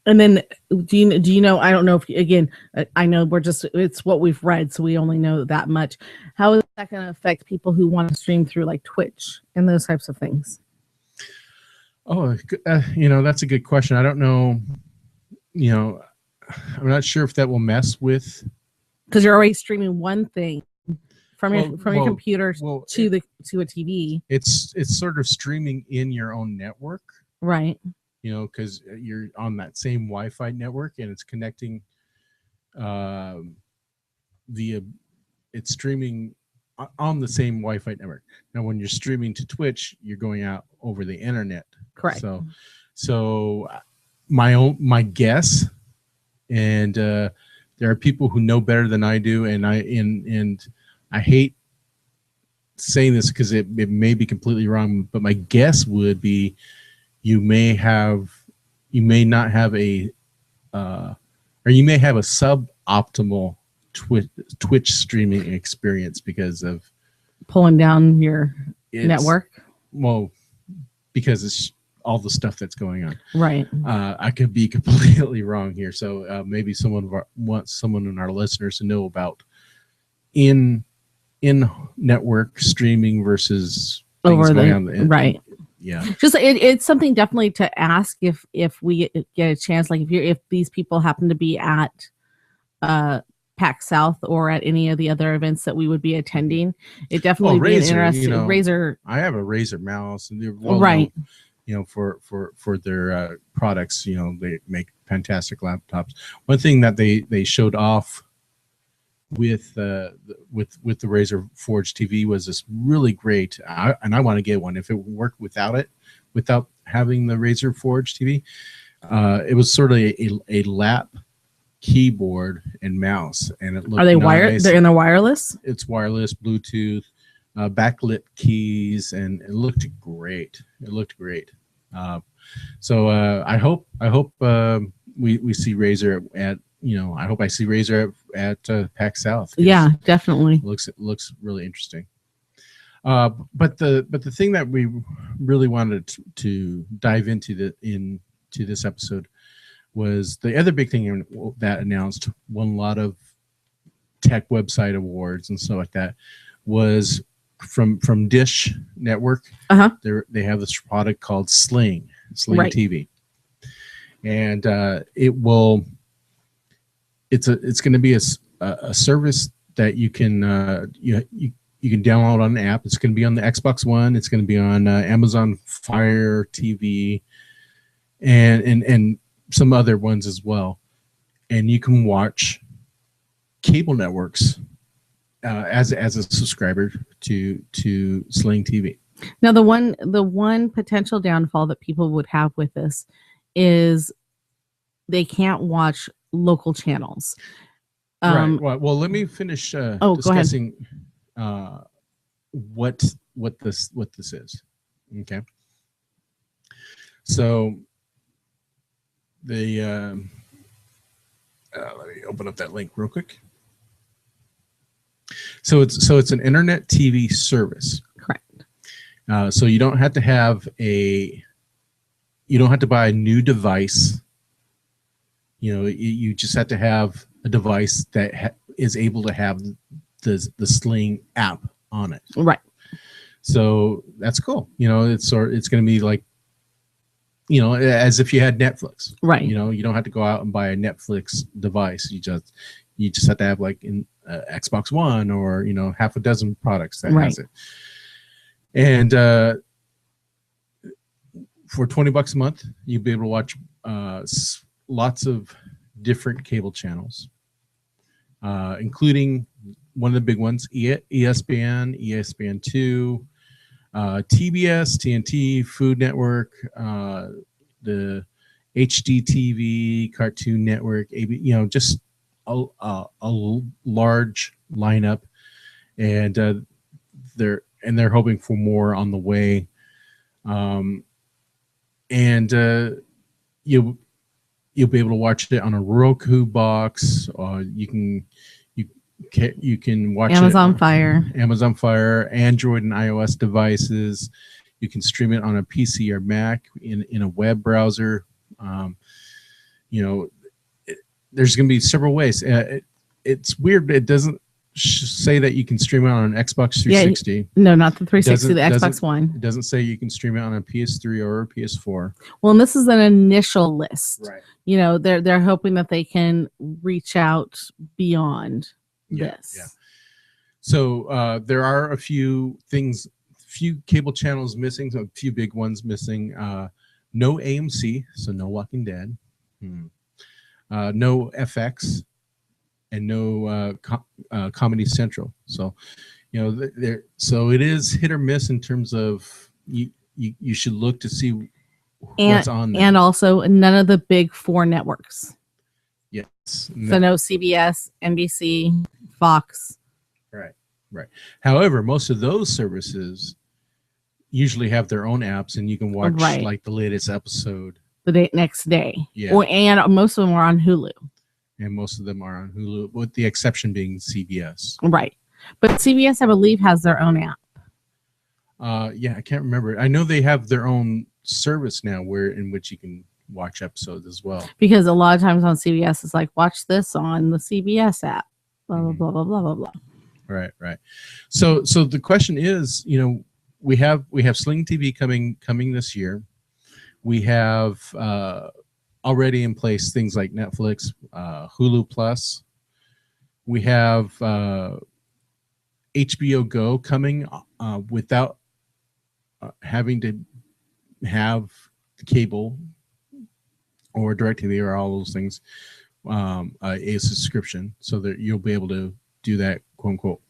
And then do you know, I don't know if, again, I know it's what we've read, so we only know that much. How is that going to affect people who want to stream through like Twitch and those types of things? Oh, that's a good question. I don't know. I'm not sure if that will mess with, because you're already streaming one thing from your computer to a TV. It's sort of streaming in your own network, right? Because you're on that same Wi-Fi network, and it's connecting it's streaming on the same Wi-Fi network. Now, when you're streaming to Twitch, you're going out over the internet. Correct. So my guess, and there are people who know better than I do, and I hate saying this because it may be completely wrong, but my guess would be you may not have a suboptimal Twitch streaming experience because of pulling down your network. Well, because it's all the stuff that's going on. Right. I could be completely wrong here, so maybe someone in our listeners to know about in network streaming versus over going on the right. Yeah, just it's something definitely to ask if we get a chance, like if these people happen to be at PAX South or at any of the other events that we would be attending. It definitely be an interesting Razer. I have a Razer mouse, and they're right. For their products, they make fantastic laptops. One thing that they showed off with the Razer Forge TV was this really great, and I want to get one. If it worked without having the Razer Forge TV, it was sort of a lap keyboard and mouse, and it looked. Are they wired? They're in the wireless. It's wireless, Bluetooth, backlit keys, and it looked great. So I hope we see Razer at. I hope I see Razer at PAX South. Yeah, definitely. It looks really interesting. But the thing that we really wanted to dive into this episode was the other big thing that announced, won a lot of tech website awards and stuff like that, was from Dish Network. Uh-huh. They have this product called Sling Right. TV, and it's going to be a service that you can you can download on an app. It's going to be on the Xbox One. It's going to be on Amazon Fire TV, and some other ones as well. And you can watch cable networks as a subscriber to Sling TV. Now, the one potential downfall that people would have with this is they can't watch local channels. Right. Well, let me finish discussing what this is. Okay. So the let me open up that link real quick. So it's an internet TV service. Correct. So you don't have to buy a new device. You just have to have a device that is able to have the Sling app on it. Right. So that's cool. It's going to be like, as if you had Netflix. Right. You don't have to go out and buy a Netflix device. You just have to have like in Xbox One or half a dozen products that has it. And for $20 a month, you'll be able to watch lots of different cable channels, including one of the big ones, ESPN, ESPN2, TBS, TNT, Food Network, the HDTV, Cartoon Network, just a large lineup, and they're hoping for more on the way, and you'll be able to watch it on a Roku box, or you can watch Amazon it Fire, Android and iOS devices. You can stream it on a PC or Mac in a web browser. There's going to be several ways. It's weird. It doesn't say that you can stream it on an Xbox 360. Yeah, no, not the 360, the Xbox One. It doesn't say you can stream it on a PS3 or a PS4. Well, and this is an initial list. Right. They're hoping that they can reach out beyond this. Yeah. So there are a few cable channels missing, a few big ones missing. No AMC, so no Walking Dead. No FX, and no Comedy Central. So, so it is hit or miss in terms of you should look to see what's on there. And also none of the big four networks. Yes. So no CBS, NBC, Fox. Right. However, most of those services usually have their own apps, and you can watch like the latest episode the next day. Yeah. And most of them are on Hulu. And most of them are on Hulu, with the exception being CBS. Right. But CBS, I believe, has their own app. Yeah, I can't remember. I know they have their own service now in which you can watch episodes as well. Because a lot of times on CBS, it's like, watch this on the CBS app. Blah, blah, blah, blah, blah, blah, blah. Right. So the question is, we have Sling TV coming this year. We have already in place things like Netflix, Hulu Plus. We have HBO Go coming without having to have the cable or DirecTV or all those things, a subscription, so that you'll be able to do that, quote unquote,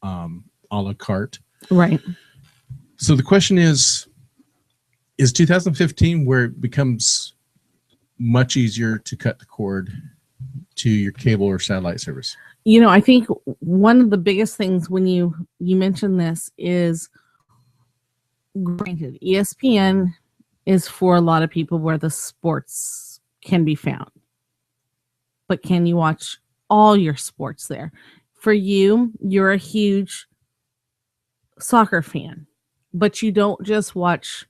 a la carte. Right. So the question is 2015 where it becomes much easier to cut the cord to your cable or satellite service? I think one of the biggest things when you mention this is, granted, ESPN is for a lot of people where the sports can be found. But can you watch all your sports there? For you're a huge soccer fan, but you don't just watch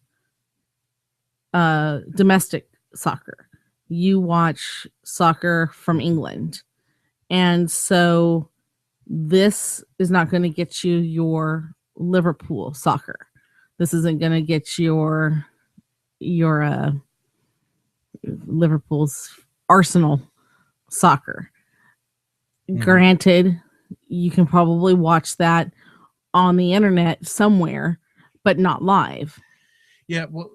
domestic soccer. You watch soccer from England. And so this is not going to get you your Liverpool soccer. This isn't going to get your Liverpool's Arsenal soccer. Granted, you can probably watch that on the internet somewhere, but not live. Yeah, well,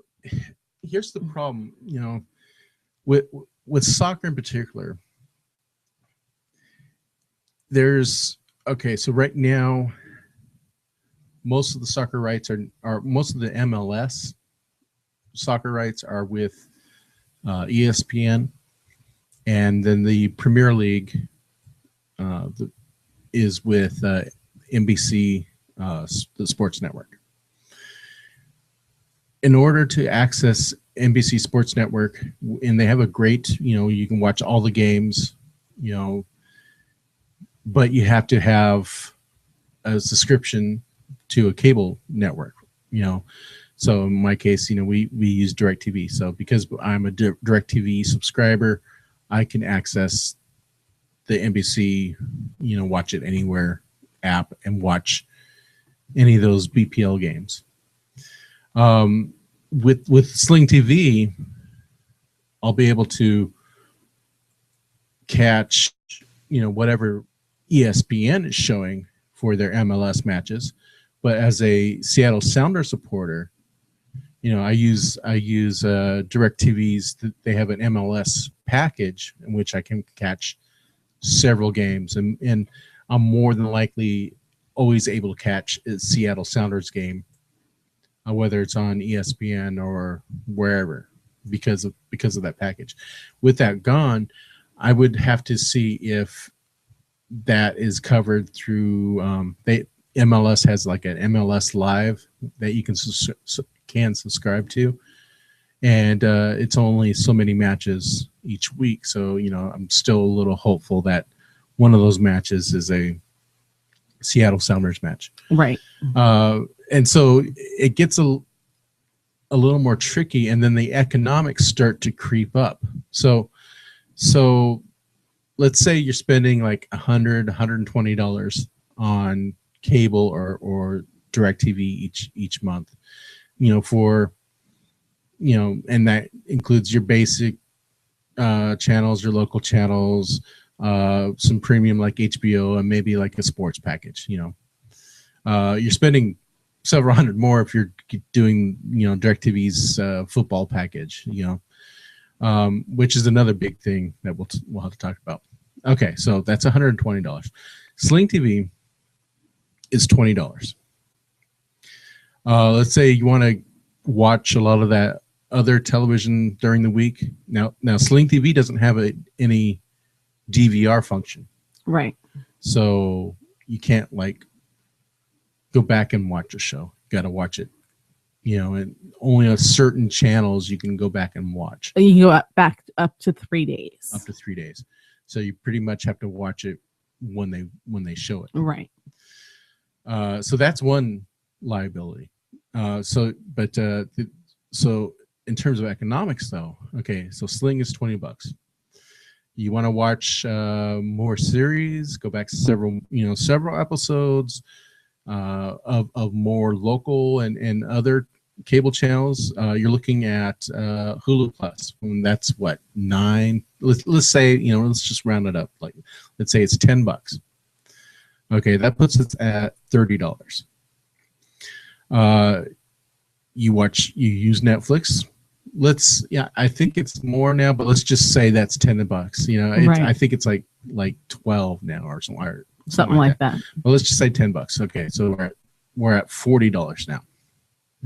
here's the problem, with soccer in particular. So right now, most of the soccer rights are most of the MLS soccer rights are with ESPN, and then the Premier League is with NBC, the Sports Network. In order to access NBC Sports Network, and they have a great, you can watch all the games, but you have to have a subscription to a cable network, So in my case, we use DirecTV. So because I'm a DirecTV subscriber, I can access the NBC, watch it anywhere app and watch any of those BPL games. With Sling TV, I'll be able to catch, whatever ESPN is showing for their MLS matches. But as a Seattle Sounders supporter, I use DirecTV's. They have an MLS package in which I can catch several games, and I'm more than likely always able to catch a Seattle Sounders game, whether it's on ESPN or wherever, because of that package. With that gone, I would have to see if that is covered through MLS has like an MLS Live that you can subscribe to, and it's only so many matches each week. So I'm still a little hopeful that one of those matches is a Seattle Sounders match, right? And so it gets a little more tricky, and then the economics start to creep up. So let's say you're spending like $120 on cable or DirecTV each month, and that includes your basic channels, your local channels, some premium like HBO, and maybe like a sports package. You're spending several hundred more if you're doing DirecTV's football package, which is another big thing that we'll have to talk about. Okay, so that's $120. Sling TV is $20. Let's say you want to watch a lot of that other television during the week. Now Sling TV doesn't have any DVR function, right? So you can't go back and watch a show. You got to watch it, and only on certain channels you can go back and watch. You can go back up to 3 days. Up to 3 days. So you pretty much have to watch it when they show it. Right. So that's one liability. So in terms of economics, though, okay, so Sling is $20. You want to watch more series? Go back several episodes of more local and other cable channels. You're looking at Hulu Plus, and that's what, $9. Let's say let's just round it up. Let's say it's $10. Okay, that puts us at $30. You use Netflix. I think it's more now, but let's just say that's $10. Right. I think it's like 12 now or something like that. Well, let's just say $10. Okay, so we're at $40 now.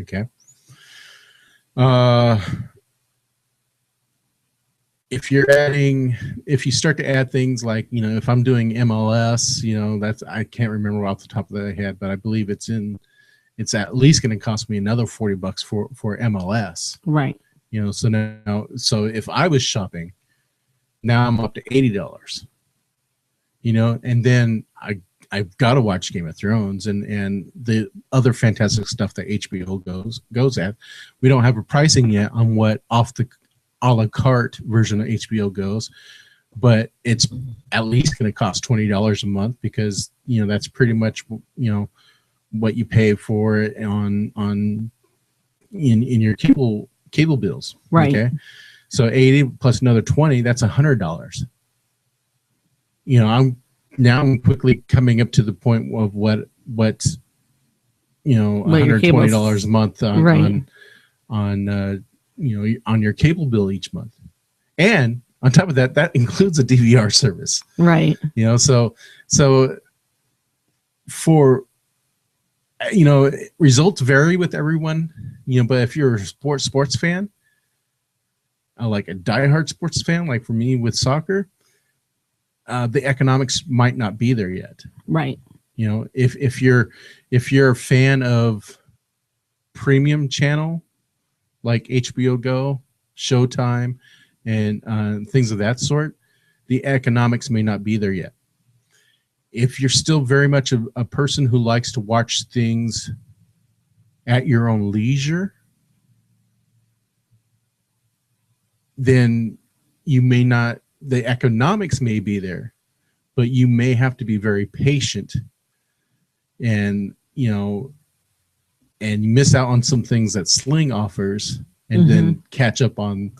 Okay. If you start to add things like, if I'm doing MLS, that's, I can't remember off the top of my head, but I believe it's at least going to cost me another $40 for MLS. Right. So if I was shopping, now I'm up to $80. And then I've got to watch Game of Thrones and the other fantastic stuff that HBO goes at. We don't have a pricing yet on what off the a la carte version of HBO goes, but it's at least going to cost $20 a month, because that's pretty much what you pay for it in your cable bills. Right. Okay. So 80 plus another 20, that's $100. I'm quickly coming up to the point of what $120 a month on your cable bill each month. And on top of that, that includes a DVR service. Right. So for results vary with everyone, but if you're a sports fan, like a diehard sports fan, like for me with soccer, the economics might not be there yet. Right. If you're a fan of premium channel like HBO Go, Showtime, and things of that sort, the economics may not be there yet. If you're still very much a person who likes to watch things at your own leisure, then you may not, the economics may be there, but you may have to be very patient and miss out on some things that Sling offers, and then catch up on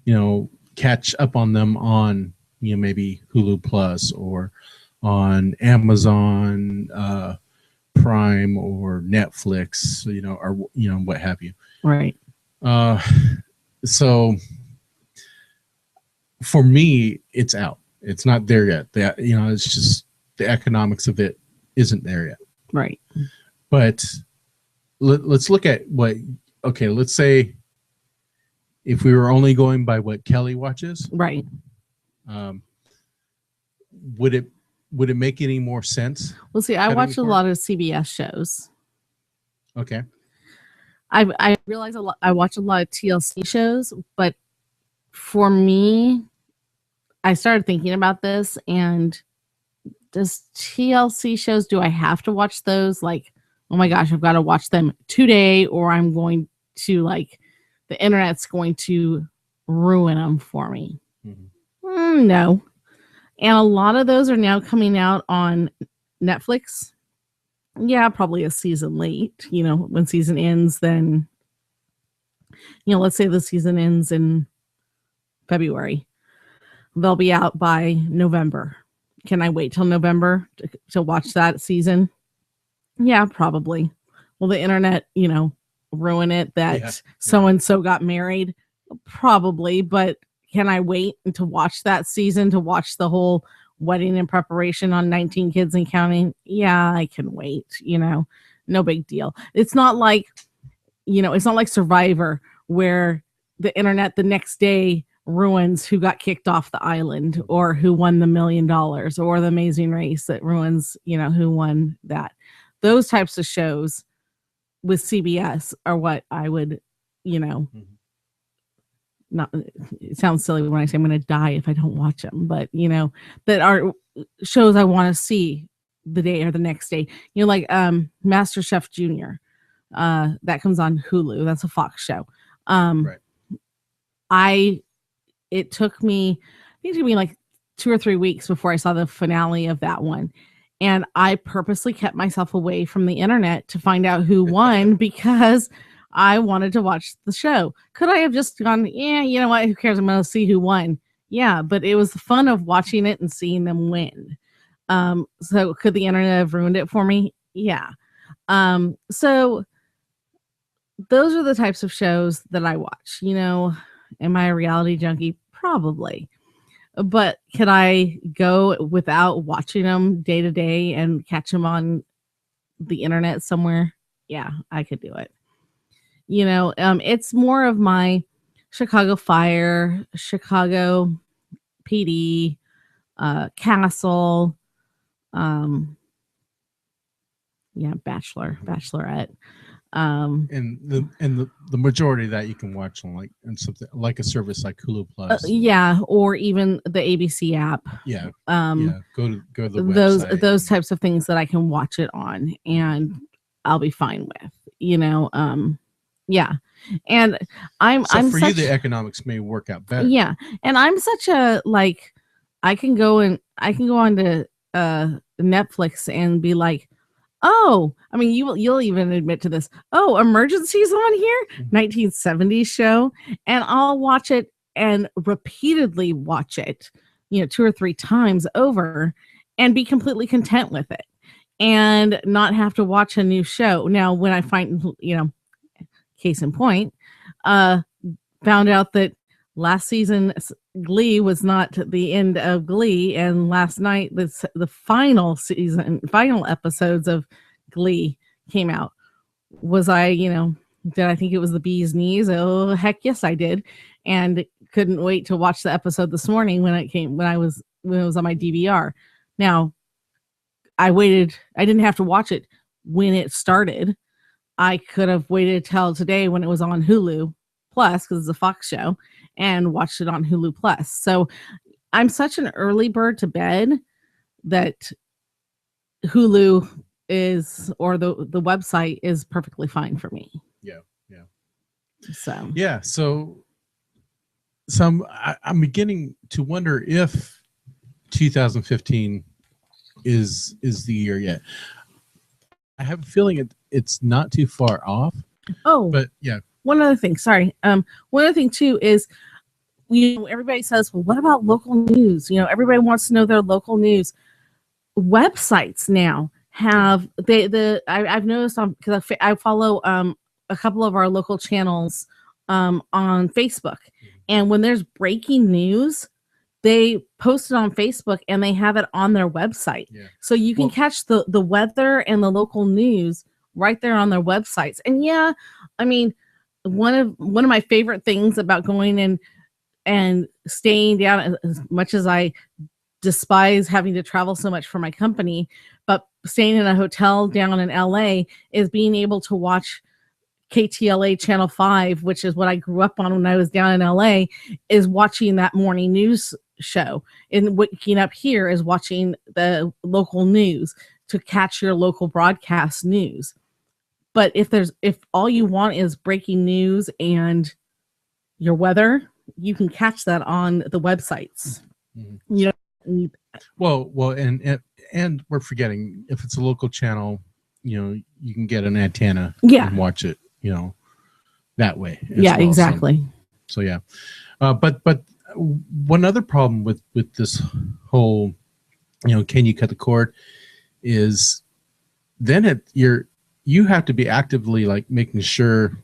them on maybe Hulu Plus or on Amazon Prime or Netflix, or what have you. Right. So for me, it's out. It's not there yet. It's just the economics of it isn't there yet. Right. But let's look at let's say if we were only going by what Kelly watches, right. Would it make any more sense? Well, see, I watch a lot of CBS shows. Okay. I realize I watch a lot of TLC shows, but for me, I started thinking about this, and does TLC shows, do I have to watch those? Like, oh my gosh, I've got to watch them today, or I'm going to, like, the internet's going to ruin them for me. Mm-hmm. No. And a lot of those are now coming out on Netflix. Yeah, probably a season late. When season ends, then, let's say the season ends in February. They'll be out by November. Can I wait till November to watch that season? Yeah, probably. Will the internet, ruin it that so-and-so got married? Probably, but can I wait to watch that season, to watch the whole wedding in preparation on 19 Kids and Counting? Yeah, I can wait, no big deal. It's not like, it's not like Survivor, where the internet the next day ruins who got kicked off the island or who won the $1 million, or The Amazing Race that ruins, who won that. Those types of shows with CBS are what I would, not, it sounds silly when I say I'm going to die if I don't watch them, but that are shows I want to see the day or the next day, like MasterChef Junior, that comes on Hulu. That's a Fox show. Right. It took me like 2 or 3 weeks before I saw the finale of that one. And I purposely kept myself away from the internet to find out who won because I wanted to watch the show. Could I have just gone, yeah, you know what? Who cares? I'm going to see who won. Yeah, but it was the fun of watching it and seeing them win. So could the internet have ruined it for me? Yeah. So those are the types of shows that I watch. Am I a reality junkie? Probably. But could I go without watching them day to day and catch them on the internet somewhere? Yeah, I could do it. It's more of my Chicago Fire, Chicago PD, Castle, Bachelorette. And the majority of that you can watch on something like a service like Hulu Plus. Or even the ABC app. Yeah. Go to the website. Those types of things that I can watch it on and I'll be fine with. Yeah. And I'm you the economics may work out better. Yeah. And I'm such a I can go on to Netflix and be like, Oh, I mean, you'll even admit to this. Oh, Emergency's on here, 1970s show, and I'll watch it and repeatedly watch it, 2 or 3 times over, and be completely content with it, and not have to watch a new show. Now, when I find, case in point, uh, found out that last season Glee was not the end of Glee, and last night the final episodes of Glee came out. Was I, did I think it was the bee's knees? Oh heck yes I did, and couldn't wait to watch the episode this morning when it was on my DVR. Now I waited. I didn't have to watch it when it started. I could have waited till today when it was on Hulu Plus, because it's a Fox show, and watched it on Hulu Plus. So I'm such an early bird to bed that Hulu is, or the website is perfectly fine for me. Yeah. So Yeah. So I'm beginning to wonder if 2015 is the year yet. I have a feeling it's not too far off. Oh, but yeah. One other thing, sorry. One other thing too is, everybody says, well, what about local news? Everybody wants to know their local news. Websites now have I've noticed because I follow a couple of our local channels on Facebook, and when there's breaking news, they post it on Facebook and they have it on their website. Yeah. So you can catch the weather and the local news right there on their websites. And yeah, I mean, one of my favorite things about going and staying down, as much as I despise having to travel so much for my company, but staying in a hotel down in LA, is being able to watch KTLA Channel 5, which is what I grew up on when I was down in LA, is watching that morning news show. And waking up here is watching the local news to catch your local broadcast news. But if all you want is breaking news and your weather, you can catch that on the websites. Mm-hmm. You don't need that. Well, and we're forgetting, if it's a local channel, you can get an antenna and watch it, that way. Yeah, well. Exactly. So yeah. But one other problem with this whole, can you cut the cord, is then you have to be actively making sure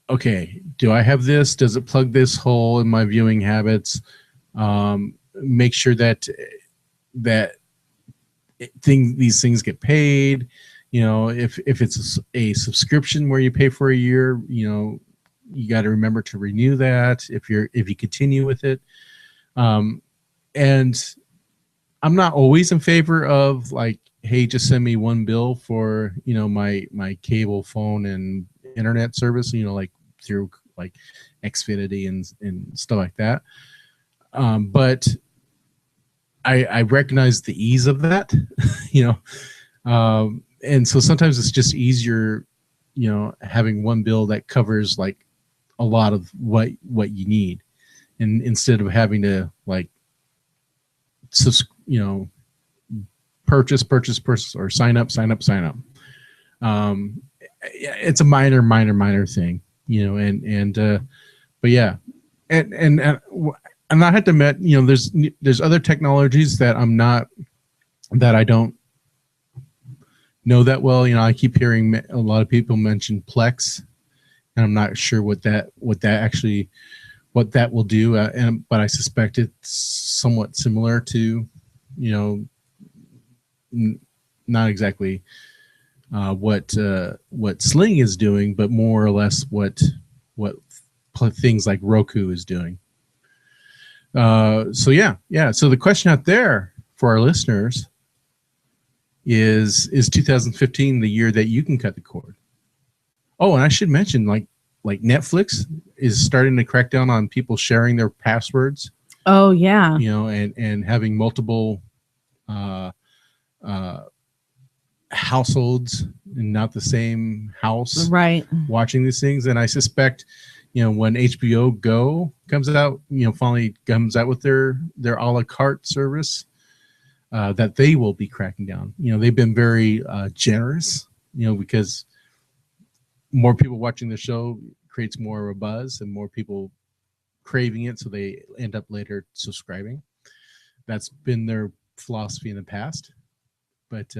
okay, do I have this? Does it plug this hole in my viewing habits? Make sure that these things get paid. If it's a subscription where you pay for a year, you got to remember to renew that if you continue with it. And I'm not always in favor of hey, just send me one bill for my cable phone and internet service, through Xfinity and stuff like that. But I recognize the ease of that, and so sometimes it's just easier, having one bill that covers a lot of what you need, and instead of having to purchase or sign up. It's a minor thing, but yeah, and I had to admit, there's other technologies that I don't know that well. I keep hearing a lot of people mention Plex, and I'm not sure what that will do, but I suspect it's somewhat similar to, not exactly what Sling is doing, but more or less what things like Roku is doing. So yeah. So the question out there for our listeners is 2015 the year that you can cut the cord? Oh, and I should mention, like Netflix is starting to crack down on people sharing their passwords. Oh yeah. And having multiple households and not the same house, right, watching these things. And I suspect, when HBO Go comes out, finally comes out with their a la carte service, that they will be cracking down. They've been very generous, because more people watching the show creates more of a buzz and more people craving it, so they end up later subscribing. That's been their philosophy in the past. But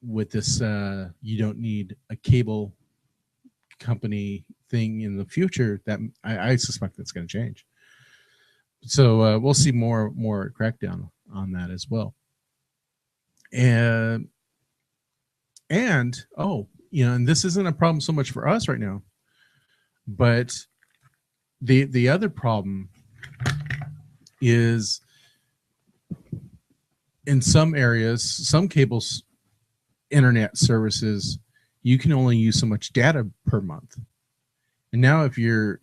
with this, you don't need a cable company thing in the future, that I suspect that's going to change. So we'll see more crackdown on that as well. And and this isn't a problem so much for us right now, but the other problem is in some areas, some cables internet services, you can only use so much data per month. And now if you're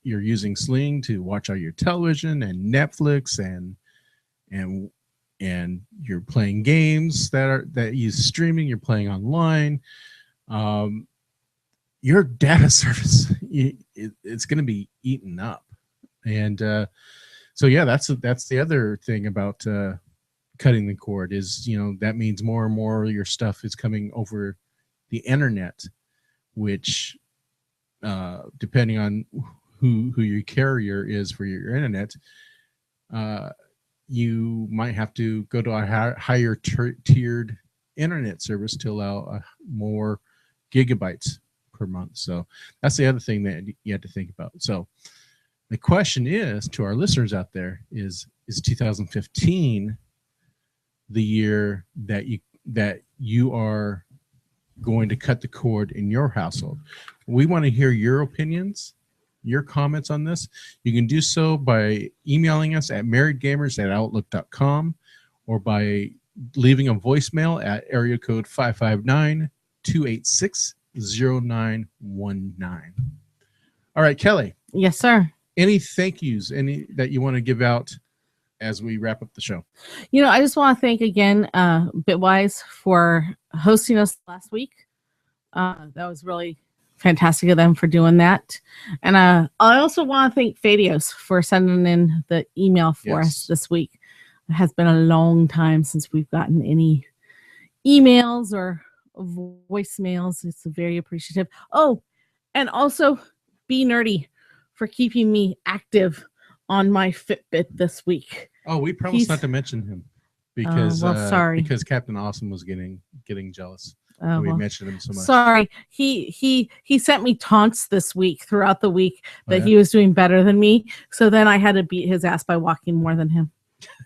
using Sling to watch all your television and Netflix and you're playing games that use streaming, you're playing online, your data service, it's going to be eaten up. And so yeah, that's the other thing about cutting the cord is, that means more and more of your stuff is coming over the internet, which depending on who your carrier is for your internet, you might have to go to a higher tiered internet service to allow more gigabytes per month. So that's the other thing that you have to think about. So the question is, to our listeners out there, is 2015 the year that you are going to cut the cord in your household? We want to hear your opinions, your comments on this. You can do so by emailing us at marriedgamers@outlook.com or by leaving a voicemail at area code 559-286-0919. All right, Kelly. Yes, sir. Any thank yous, any that you want to give out as we wrap up the show? I just want to thank again Bitwise for hosting us last week. That was really fantastic of them for doing that. And I also want to thank Fadios for sending in the email for us this week. It has been a long time since we've gotten any emails or voicemails. It's very appreciative. Oh, and also Be Nerdy for keeping me active on my Fitbit this week. Oh, we promised not to mention him because sorry. Because Captain Awesome was getting jealous. We mentioned him so much. Sorry, he sent me taunts this week throughout the week that he was doing better than me. So then I had to beat his ass by walking more than him,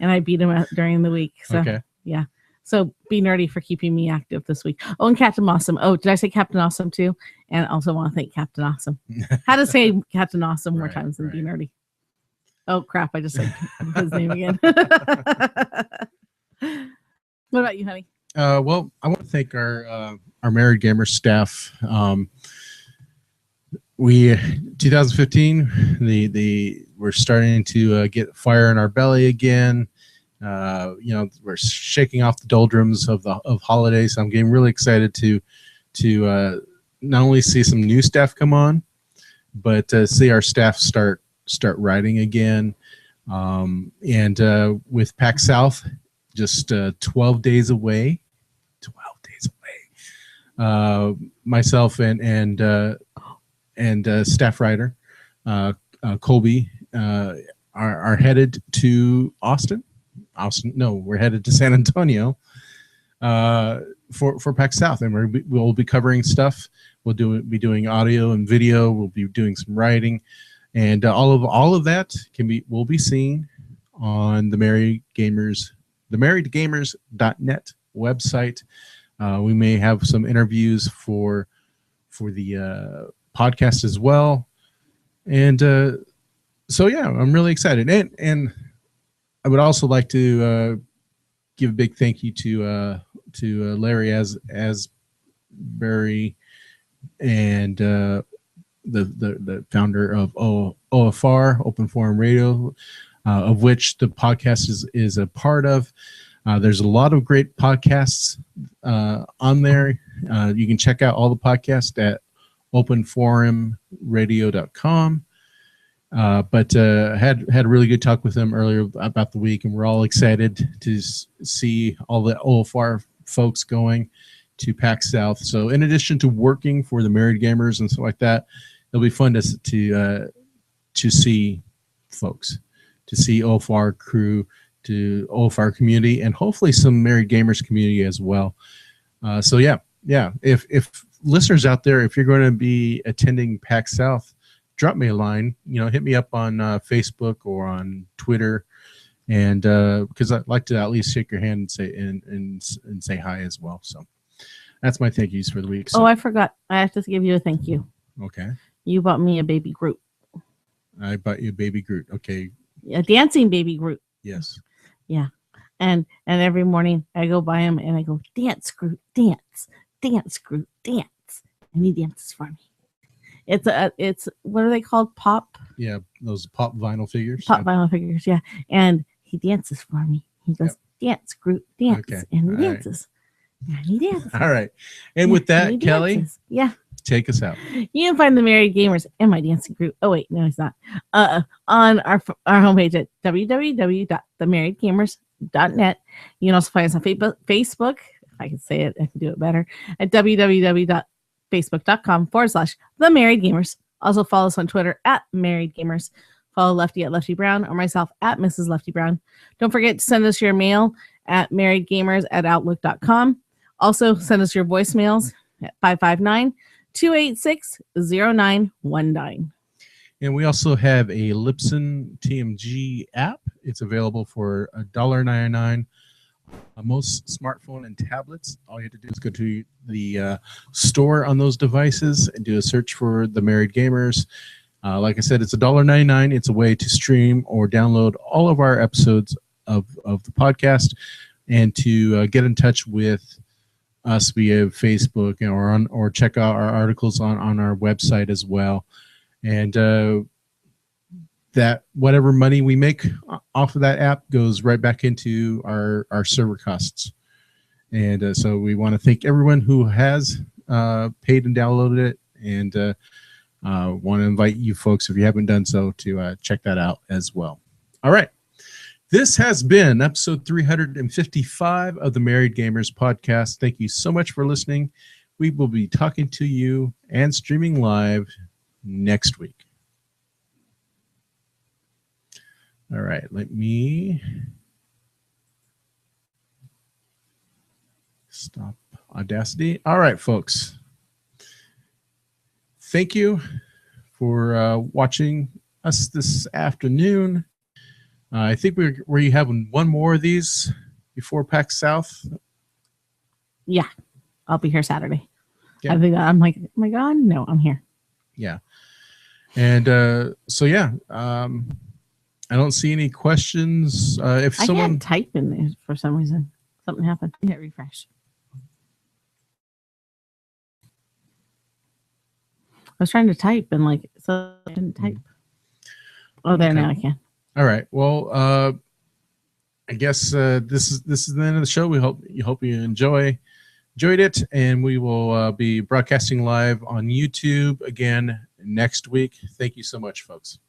and I beat him during the week. So yeah. So Be Nerdy for keeping me active this week. Oh, and Captain Awesome. Oh, did I say Captain Awesome too? And also want to thank Captain Awesome. How to say Captain Awesome more times than Be Nerdy. Oh crap! I just said his name again. What about you, honey? Well, I want to thank our Married Gamer staff. We 2015, we're starting to get fire in our belly again. We're shaking off the doldrums of holidays. I'm getting really excited to not only see some new staff come on, but see our staff start writing again. And with PAC South just 12 days away. Myself and staff writer Colby are headed to Austin. No, we're headed to San Antonio for PAC South, and we'll be covering stuff. We'll be doing audio and video. We'll be doing some writing, and all of that will be seen on the marriedgamers.net website. We may have some interviews for the podcast as well, and so yeah, I'm really excited. And I would also like to give a big thank you to Larry Asbury and the founder of OFR, Open Forum Radio, of which the podcast is a part of. There's a lot of great podcasts on there. You can check out all the podcasts at openforumradio.com. But had a really good talk with them earlier about the week, and we're all excited to see all the OFR folks going to PAX South. So in addition to working for the Married Gamers and stuff like that, it'll be fun to see folks, to see OFR crew, to OFR community, and hopefully some Married Gamers community as well. So yeah. If listeners out there, if you're going to be attending PAX South, drop me a line. Hit me up on Facebook or on Twitter, and because I'd like to at least shake your hand and say and say hi as well. So that's my thank yous for the week. So, Oh, I forgot. I have to give you a thank you. Okay. You bought me a baby Groot. I bought you a baby Groot. Okay. A dancing baby Groot. Yes. Yeah. And every morning I go by him and I go, dance, Groot, dance, Groot, dance. And he dances for me. It's what are they called? Pop? Yeah, those pop vinyl figures. Vinyl figures, yeah. And he dances for me. He goes, dance, Groot, dance. Okay. And he dances. Right. And he dances. All right. And with that, Kelly, dances. Yeah. take us out. You can find the Married Gamers and my dancing group. Oh wait, no, it's not. On our homepage at www.themarriedgamers.net. You can also find us on Facebook. If I can say it, I can do it better. At www.facebook.com/The Married Gamers. Also follow us on Twitter at Married Gamers. Follow Lefty at Lefty Brown or myself at Mrs. Lefty Brown. Don't forget to send us your mail at marriedgamers@outlook.com. Also send us your voicemails at 559-286-0919. And we also have a Lipson TMG app. It's available for $1.99 on most smartphone and tablets. All you have to do is go to the store on those devices and do a search for the Married Gamers. Like I said, it's $1.99. It's a way to stream or download all of our episodes of the podcast and to get in touch with us via Facebook or check out our articles on our website as well. And that whatever money we make off of that app goes right back into our server costs. And so we want to thank everyone who has paid and downloaded it, and want to invite you folks, if you haven't done so, to check that out as well. All right. This has been episode 355 of the Married Gamers podcast. Thank you so much for listening. We will be talking to you and streaming live next week. All right, let me stop Audacity. All right, folks. Thank you for watching us this afternoon. I think we're having one more of these before PAX South. Yeah, I'll be here Saturday. Yeah. I think I'm like, oh my God, no, I'm here. Yeah. And so, yeah, I don't see any questions. If I someone can't type in there for some reason. Something happened. Hit refresh. I was trying to type and so I didn't type. Oh, there, now I can. All right. Well, I guess this is the end of the show. We hope you enjoyed it, and we will be broadcasting live on YouTube again next week. Thank you so much, folks.